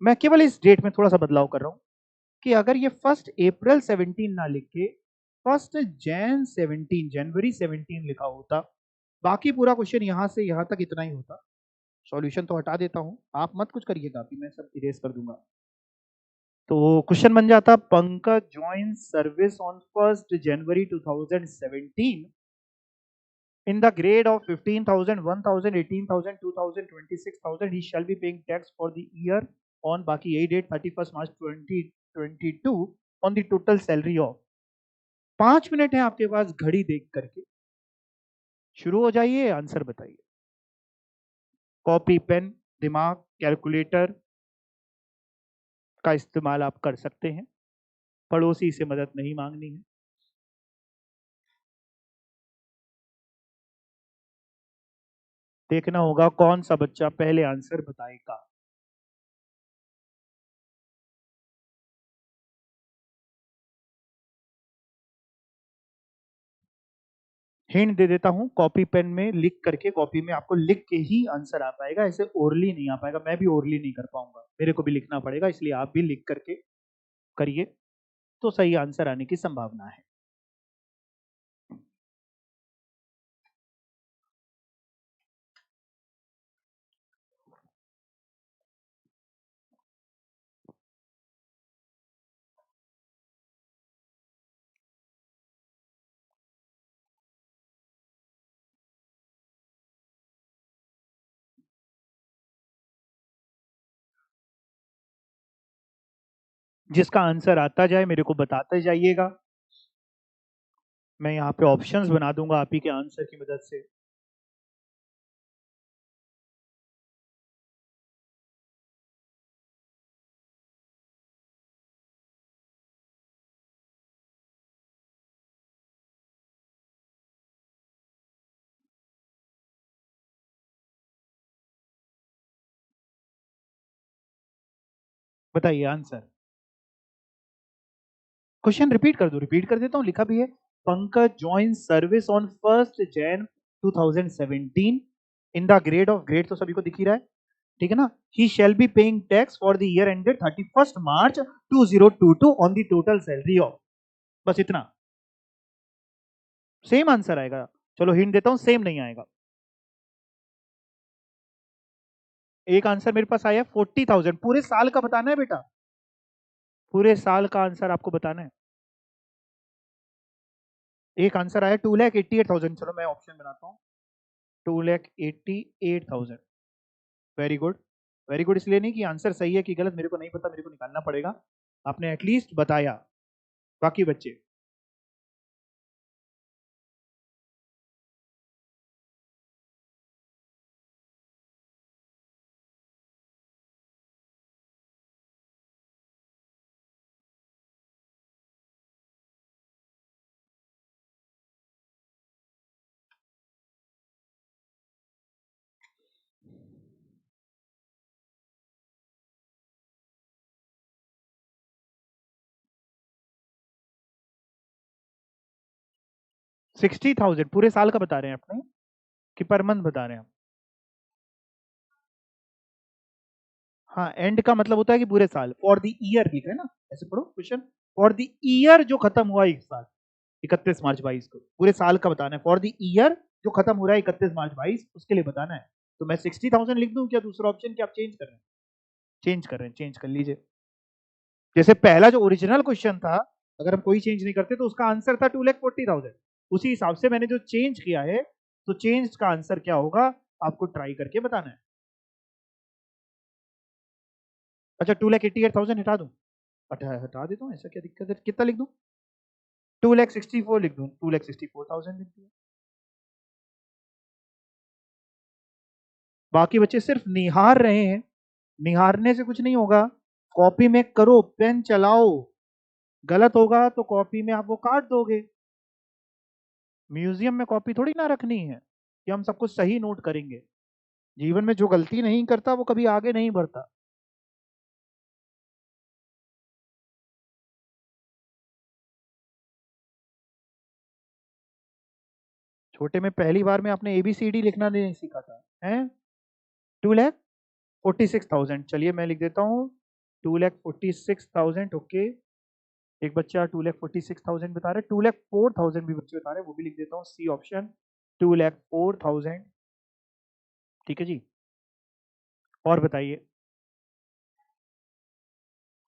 मैं केवल इस डेट में थोड़ा सा बदलाव कर रहा हूं कि अगर ये 1 अप्रैल 17 ना लिख के 1 जैन 17 जनवरी 17 लिखा होता, बाकी पूरा क्वेश्चन यहां से यहां तक इतना ही होता। सॉल्यूशन तो हटा देता हूं, आप मत कुछ करिएगा, अभी मैं सब इरेज कर दूंगा। तो क्वेश्चन बन जाता Pankaj join service on 1 January 2017 in the grade of 15,000, 1,000, 18,000, 2,000, 26,000, he shall be paying tax for the year on बाकी यही date 31 March 2022 on the total salary of। 5 minute है आपके पास घड़ी देख करके, शुरू हो जाइए, आंसर बताइए। कॉपी पेन दिमाग कैलकुलेटर का इस्तेमाल आप कर सकते हैं, पड़ोसी से मदद नहीं मांगनी है। देखना होगा कौन सा बच्चा पहले आंसर बताएगा। हिंट दे देता हूं, कॉपी पेन में लिख करके, कॉपी में आपको लिख के ही आंसर आ पाएगा, ऐसे ओरली नहीं आ पाएगा। मैं भी ओरली नहीं कर पाऊंगा, मेरे को भी लिखना पड़ेगा, इसलिए आप भी लिख करके करिए तो सही आंसर आने की संभावना है। जिसका आंसर आता जाए मेरे को बताते जाइएगा, मैं यहाँ पे ऑप्शंस बना दूंगा आप ही के आंसर की मदद से। बताइए आंसर। क्वेश्चन रिपीट कर दो, रिपीट कर देता हूँ, लिखा भी है Pankaj join service on 1 Jain 2017 in the grade of, grade तो सभी को दिख ही रहा है, ठीक है ना। He shall be paying tax for the year ended 31 March 2022 on the total salary of. बस इतना, सेम आंसर आएगा। चलो हिंट देता हूं, सेम नहीं आएगा। एक आंसर मेरे पास आया 40,000, पूरे साल का बताना है बेटा, पूरे साल का आंसर आपको बताना है। एक आंसर आया 2,88,000, चलो मैं ऑप्शन बनाता हूँ, 2,88,000। Very good, very good. इसलिए नहीं कि आंसर सही है कि गलत, मेरे को नहीं पता, मेरे को निकालना पड़ेगा। आपने एटलीस्ट बताया। बाकी बच्चे 60,000 पूरे साल का बता रहे हैं अपने कि पर मंथ बता रहे हैं हम। हाँ, एंड का मतलब होता है कि पूरे साल, फॉर द ईयर लिखा है ना, ऐसे पढ़ो क्वेश्चन। फॉर द ईयर जो खत्म हुआ एक साल 31 मार्च 22 को, पूरे साल का बताना है। फॉर द ईयर जो खत्म हो रहा है 31 मार्च 22, उसके लिए बताना है। तो मैं 60,000 लिख दूं क्या, दूसरा ऑप्शन क्या आप चेंज कर रहे हैं? चेंज कर रहे हैं, चेंज कर लीजिए। जैसे पहला जो ओरिजिनल क्वेश्चन था, अगर हम कोई चेंज नहीं करते तो उसका आंसर था 2,40,000, उसी हिसाब से मैंने जो चेंज किया है, तो चेंज का आंसर क्या होगा आपको ट्राई करके बताना है। अच्छा 2,88,000 हटा दूं? हटा हटा देता हूँ, ऐसा क्या दिक्कत है, कितना लिख दूं? 2,64,000 लिख दूं, 2,64,000 लिख दिया। बाकी बच्चे सिर्फ निहार रहे हैं, निहारने से कुछ नहीं होगा। कॉपी में करो, पेन चलाओ, गलत होगा तो कॉपी में आप वो काट दोगे। म्यूजियम में कॉपी थोड़ी ना रखनी है कि हम सब कुछ सही नोट करेंगे। जीवन में जो गलती नहीं करता वो कभी आगे नहीं बढ़ता। छोटे में पहली बार में आपने ABCD लिखना नहीं सीखा था, हैं? 2,46,000। चलिए मैं लिख देता हूँ 2,46,000। ओके, एक बच्चा 2,46,000 बता रहे, 2,04,000 भी बच्चे बता रहे, वो भी लिख देता हूँ, सी ऑप्शन 2,04,000। ठीक है जी, और बताइए।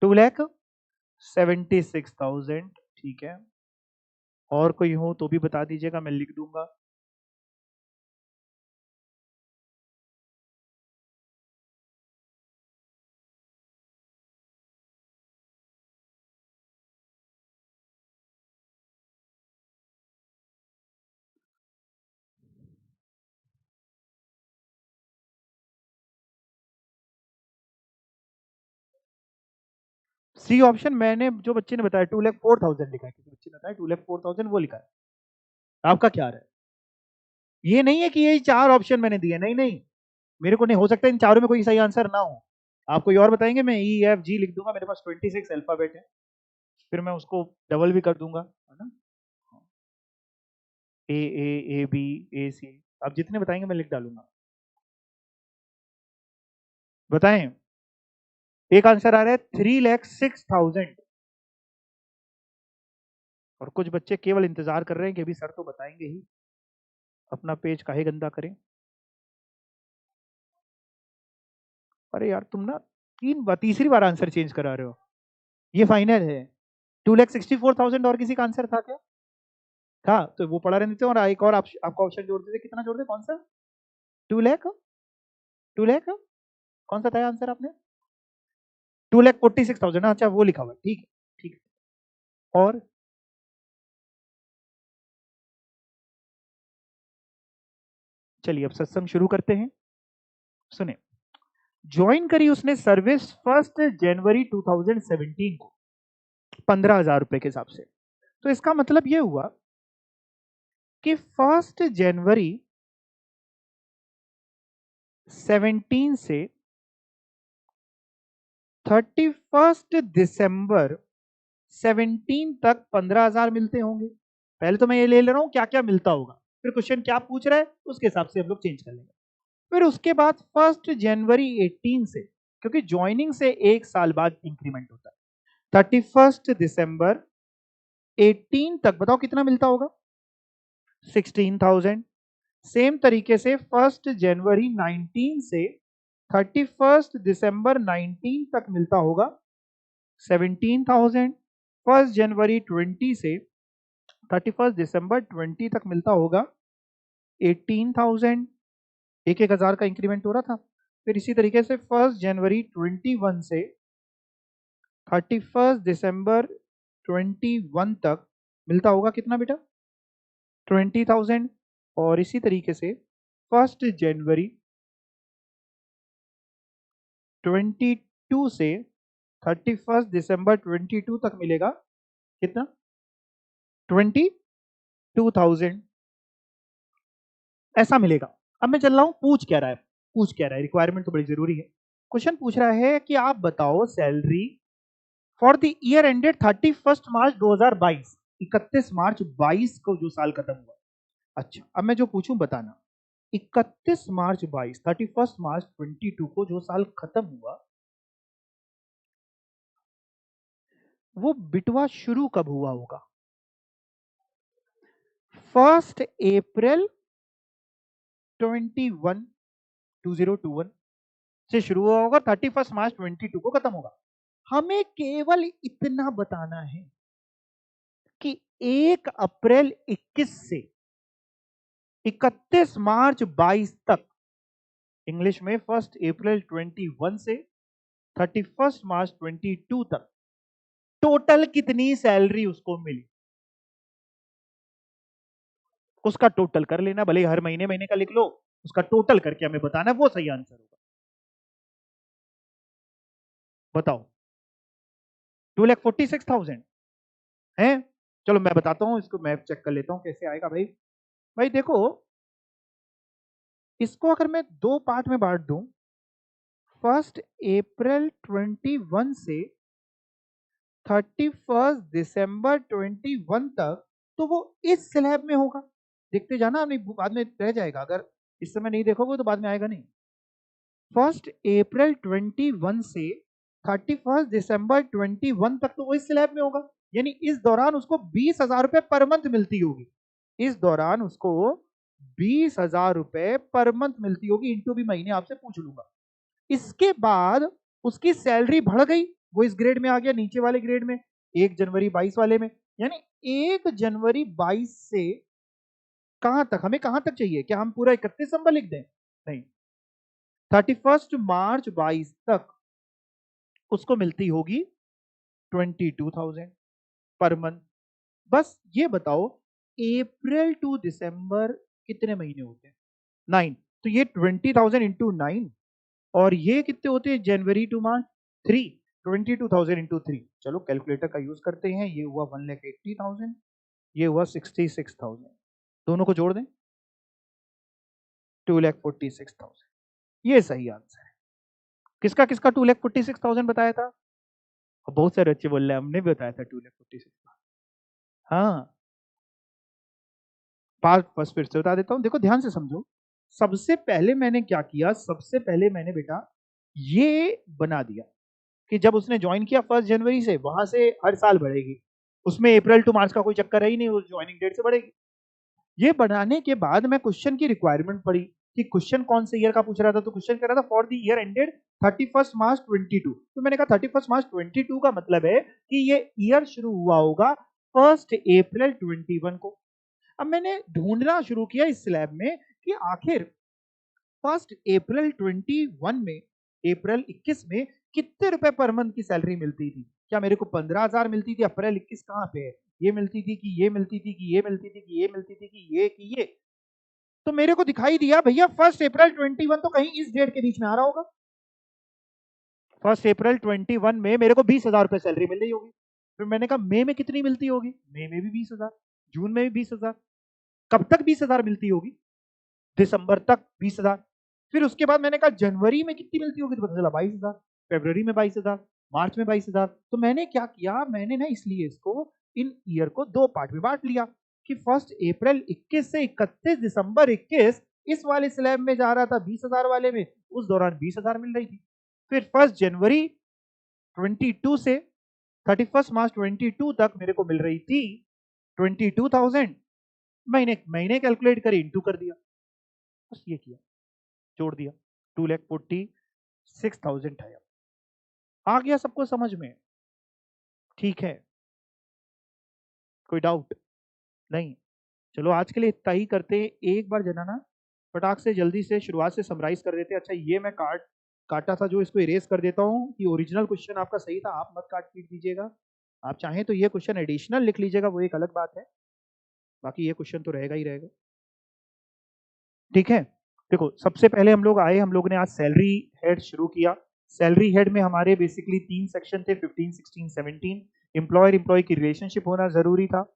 2,76,000। ठीक है, और कोई हो तो भी बता दीजिएगा, मैं लिख दूंगा। सी ऑप्शन मैंने, जो बच्चे ने बताया 2,04,000 लिखा है, किसी बच्चे ने बताया 2,04,000 वो लिखा है। आपका क्या है? ये नहीं है कि ये 4 ऑप्शन मैंने दिए, नहीं नहीं, मेरे को नहीं हो सकता इन चारों में कोई सही आंसर ना हो। आप कोई और बताएंगे, मैं EFG लिख दूंगा, मेरे पास 26 अल्फाबेट है, फिर मैं उसको डबल भी कर दूंगा, है ना। A B A C, आप जितने बताएंगे मैं लिख डालूंगा। बताएं, एक आंसर आ रहा है 3,06,000, और कुछ बच्चे केवल इंतजार कर रहे हैं कि अभी सर तो बताएंगे ही, अपना पेज काहे गंदा करें। अरे यार तुम ना तीसरी बार आंसर चेंज करा रहे हो, ये फाइनल है। 2,64,000, और किसी का आंसर था क्या? था तो वो पढ़ा रहने देते, और एक और आपका ऑप्शन जोड़ देते, कितना जोड़ दे, कौन सा? 2 लाख, 2 लाख, कौन सा था आंसर आपने? 2,46,000, अच्छा वो लिखा हुआ है, ठीक है ठीक है। और चलिए अब सत्संग शुरू करते हैं। सुने, ज्वाइन करी उसने सर्विस 1 जनवरी 2017 को 15,000 रुपए के हिसाब से। तो इसका मतलब ये हुआ कि 1 जनवरी 17 से 31 दिसंबर 17 तक 15,000 मिलते होंगे। पहले तो मैं ये ले ले रहा हूं क्या क्या मिलता होगा, फिर क्वेश्चन क्या पूछ रहा है उसके हिसाब से हम लोग चेंज कर लेंगे। फिर उसके बाद 1 जनवरी 18 से, क्योंकि ज्वाइनिंग से एक साल बाद इंक्रीमेंट होता है, 31 दिसंबर 18 तक बताओ कितना मिलता होगा? 16,000। सेम तरीके से 1 जनवरी 19 से 31 दिसंबर 19 तक मिलता होगा 17,000। 1 जनवरी 20 से 31 दिसंबर 20 तक मिलता होगा 18,000। एक एक हजार का इंक्रीमेंट हो रहा था। फिर इसी तरीके से 1 जनवरी 21 से 31 दिसंबर 21 तक मिलता होगा कितना बेटा? 20,000। और इसी तरीके से 1 जनवरी 22 से 31 दिसंबर 22 तक मिलेगा कितना? 22,000, ऐसा मिलेगा। अब मैं चल रहा हूं, पूछ क्या रहा है, पूछ क्या रहा है, रिक्वायरमेंट तो बड़ी जरूरी है। क्वेश्चन पूछ रहा है कि आप बताओ salary for the year ended 31 March 2022, 31 March 22 को जो साल खत्म हुआ। अच्छा अब मैं जो पूछूं बताना, 31 मार्च 22, 31 मार्च 22 को जो साल खत्म हुआ, वो बिटवा शुरू कब हुआ होगा? 1 अप्रैल 2021 से शुरू हुआ होगा, 31 मार्च 22 को खत्म होगा। हमें केवल इतना बताना है कि 1 अप्रैल 21 से 31 मार्च 22 तक, इंग्लिश में 1 अप्रैल 21 से 31 मार्च 22 तक टोटल कितनी सैलरी उसको मिली, उसका टोटल कर लेना, भले हर महीने महीने का लिख लो, उसका टोटल करके हमें बताना, वो सही आंसर होगा। बताओ 2,46,000 है। चलो मैं बताता हूं, इसको मैं चेक कर लेता हूं कैसे आएगा भाई। भाई देखो, इसको अगर मैं दो पार्ट में बांट दूं, 1 अप्रैल 21 से 31 दिसंबर 21 तक, तो वो इस स्लैब में होगा। देखते जाना, नहीं बाद में रह जाएगा, अगर इस समय नहीं देखोगे तो बाद में आएगा नहीं। 1 अप्रैल 21 से 31 दिसंबर 21 तक तो वो इस स्लैब में होगा, यानी इस दौरान उसको 20,000 रुपए पर मंथ मिलती होगी। इस दौरान उसको 20,000 रुपए पर मंथ मिलती होगी, इंटू भी महीने आपसे पूछ लूंगा। इसके बाद उसकी सैलरी बढ़ गई, वो इस ग्रेड में आ गया, नीचे वाले ग्रेड में 1 जनवरी 22 वाले में, यानी 1 जनवरी 22 से कहां तक, हमें कहां तक चाहिए, क्या हम पूरा 31 दिसंबर लिख दें? नहीं, 31 मार्च 22 तक उसको मिलती होगी 22,000 पर मंथ। बस ये बताओ अप्रैल टू दिसंबर कितने महीने होते हैं? 9। तो ये 20,000 इंटू 9, और ये कितने होते हैं जनवरी टू मार्च? 3। 22,000 इंटू 3, चलो कैलकुलेटर का यूज करते हैं। ये हुआ 1,80,000, ये हुआ 66,000, दोनों को जोड़ दें 2,46,000, ये सही आंसर है। किसका किसका 2,46,000 बताया था? बहुत सारे बच्चे बोल रहे हैं हमने भी बताया था 2,46,000। हाँ, पार्ट फर्स्ट फिर से बता देता हूँ, देखो ध्यान से समझो। सबसे पहले मैंने क्या किया, सबसे पहले मैंने बेटा ये बना दिया कि जब उसने ज्वाइन किया 1 जनवरी से, वहां से हर साल बढ़ेगी, उसमें अप्रैल टू मार्च का कोई चक्कर है ही नहीं, वो ज्वाइनिंग डेट से बढ़ेगी। ये बनाने के बाद मैं क्वेश्चन की रिक्वायरमेंट पढ़ी कि क्वेश्चन कौन से ईयर का पूछ रहा था, तो क्वेश्चन कह रहा था for the year ended 31 March 22। तो मैंने कहा 31 मार्च 22 का मतलब है कि ये ईयर शुरू हुआ होगा 1 अप्रैल 21 को। अब मैंने ढूंढना शुरू किया इस स्लैब में कि आखिर 1 अप्रैल 21 में, अप्रैल 21 में कितने रुपए पर मंथ की सैलरी मिलती थी? क्या मेरे को 15,000 मिलती थी? अप्रैल 21 कहां पे है? ये मिलती थी कि ये मिलती थी कि ये मिलती थी कि ये मिलती थी कि ये कि ये? तो मेरे को दिखाई दिया भैया 1 अप्रैल 21 तो कहीं इस डेट के बीच में आ रहा होगा। 1 अप्रैल 21 में मेरे को 20,000 रुपए सैलरी मिल रही होगी। फिर मैंने कहा मई में कितनी मिलती होगी? मई में भी 20,000, जून में भी 20,000। कब तक 20,000 मिलती होगी? दिसंबर तक 20,000। फिर उसके बाद मैंने कहा जनवरी में कितनी मिलती होगी, तो पता चला 22,000, फरवरी में 22,000, मार्च में 22,000। तो मैंने क्या किया, मैंने ना इसलिए इसको इन ईयर को दो पार्ट में बांट लिया कि 1 अप्रैल 21 से 31 दिसंबर 21 इस वाले स्लैब में जा रहा था 20,000 वाले में, उस दौरान 20,000 मिल रही थी। फिर 1 जनवरी 22 से 31 मार्च 22 तक मेरे को मिल रही थी 22,000। महीने महीने कैलकुलेट करी, इंटू कर दिया, बस ये किया, जोड़ दिया, 2,46,000 आया। आ गया सबको समझ में? ठीक है, कोई डाउट? नहीं, चलो आज के लिए इतना ही करते हैं। एक बार जना फटाक से जल्दी से शुरुआत से समराइज कर देते हैं। अच्छा, ये मैं काटा था जो, इसको इरेज कर देता हूँ कि ओरिजिनल क्वेश्चन आपका सही था, आप मत काट पीट दीजिएगा। आप चाहें तो ये क्वेश्चन एडिशनल लिख लीजिएगा, वो एक अलग बात है, बाकी ये क्वेश्चन तो रहेगा ही रहेगा। ठीक है, देखो सबसे पहले हम लोग आए, हम लोग ने आज सैलरी हेड शुरू किया। सैलरी हेड में हमारे बेसिकली 3 सेक्शन थे, 15, 16, 17। एम्प्लॉयर एम्प्लॉय की रिलेशनशिप होना जरूरी था।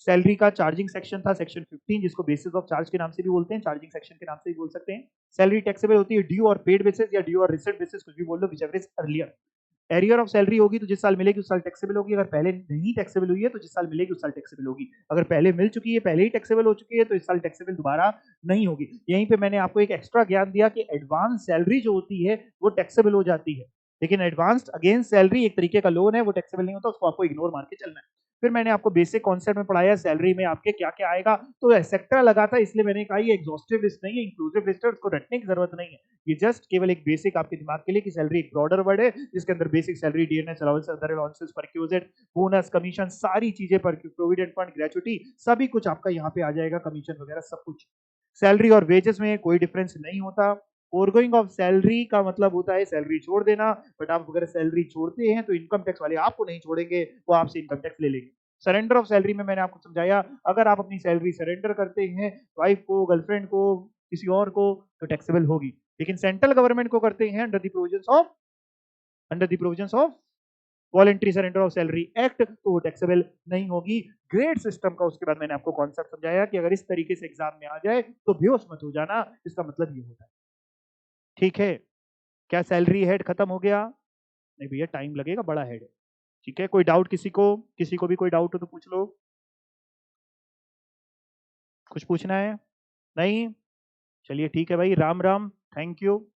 सैलरी का चार्जिंग सेक्शन था सेक्शन 15, जिसको बेसिस ऑफ चार्ज के नाम से भी बोलते हैं, चार्जिंग सेक्शन के नाम से भी बोल सकते हैं। सैलरी टैक्सेबल होती है ड्यू और पेड बेसिस, या ड्यू और रिसीव्ड बेसिस, कुछ भी बोल लो, whichever is earlier. Arrear of salary होगी तो जिस साल मिलेगी उस साल टैक्सेबल होगी, अगर पहले नहीं टैक्सेबल हुई है तो जिस साल मिलेगी उस साल टैक्सेबल होगी, अगर पहले मिल चुकी है, पहले ही टैक्सेबल हो चुकी है, तो इस साल टैक्सेबल दोबारा नहीं होगी। यहीं पे मैंने आपको एक एक्स्ट्रा ज्ञान दिया कि एडवांस सैलरी जो होती है वो टैक्सेबल हो जाती है, लेकिन एडवांस्ड अगेंस्ट सैलरी एक तरीके का लोन है, वो टैक्सेबल नहीं होता, उसको आपको इग्नोर मार के चलना है। फिर मैंने आपको बेसिक कॉन्सेप्ट में पढ़ाया सैलरी में आपके क्या क्या आएगा, तो एक्सेट्रा लगा था, इसलिए मैंने कहा ये एग्जॉस्टिव लिस्ट नहीं है, इंक्लूसिव लिस्ट है, उसको रटने की जरूरत नहीं है। ये जस्ट केवल एक बेसिक आपके दिमाग के लिए कि सैलरी एक ब्रॉडर वर्ड है, जिसके अंदर बेसिक सैलरी, डीएनएस, allowances, other allowances, perquisites, bonus, commission, सारी चीजें, पर प्रोविडेंट फंड, ग्रेचुटी, सभी कुछ आपका यहाँ पे आ जाएगा, कमीशन वगैरह सब कुछ। सैलरी और वेजेस में कोई डिफरेंस नहीं होता। फोरगोइंग ऑफ सैलरी का मतलब होता है सैलरी छोड़ देना, बट आप अगर सैलरी छोड़ते हैं तो इनकम टैक्स वाले आपको नहीं छोड़ेंगे, वो आपसे इनकम टैक्स ले लेंगे। सरेंडर ऑफ सैलरी में मैंने आपको समझाया, अगर आप अपनी सैलरी सरेंडर करते हैं वाइफ को, गर्लफ्रेंड को, किसी और को, तो टैक्सेबल होगी, लेकिन सेंट्रल गवर्नमेंट को करते हैं under the provisions of voluntary surrender of salary act, तो वो टैक्सेबल नहीं होगी। ग्रेड सिस्टम का उसके बाद मैंने आपको कॉन्सेप्ट समझाया कि अगर इस तरीके से एग्जाम में आ जाए तो बेहोश मत हो जाना, इसका मतलब ये होता है। ठीक है, क्या सैलरी हेड खत्म हो गया? नहीं भैया, टाइम लगेगा, बड़ा हेड है। ठीक है, कोई डाउट किसी को भी कोई डाउट हो तो पूछ लो। कुछ पूछना है? नहीं? चलिए ठीक है भाई, राम राम, थैंक यू।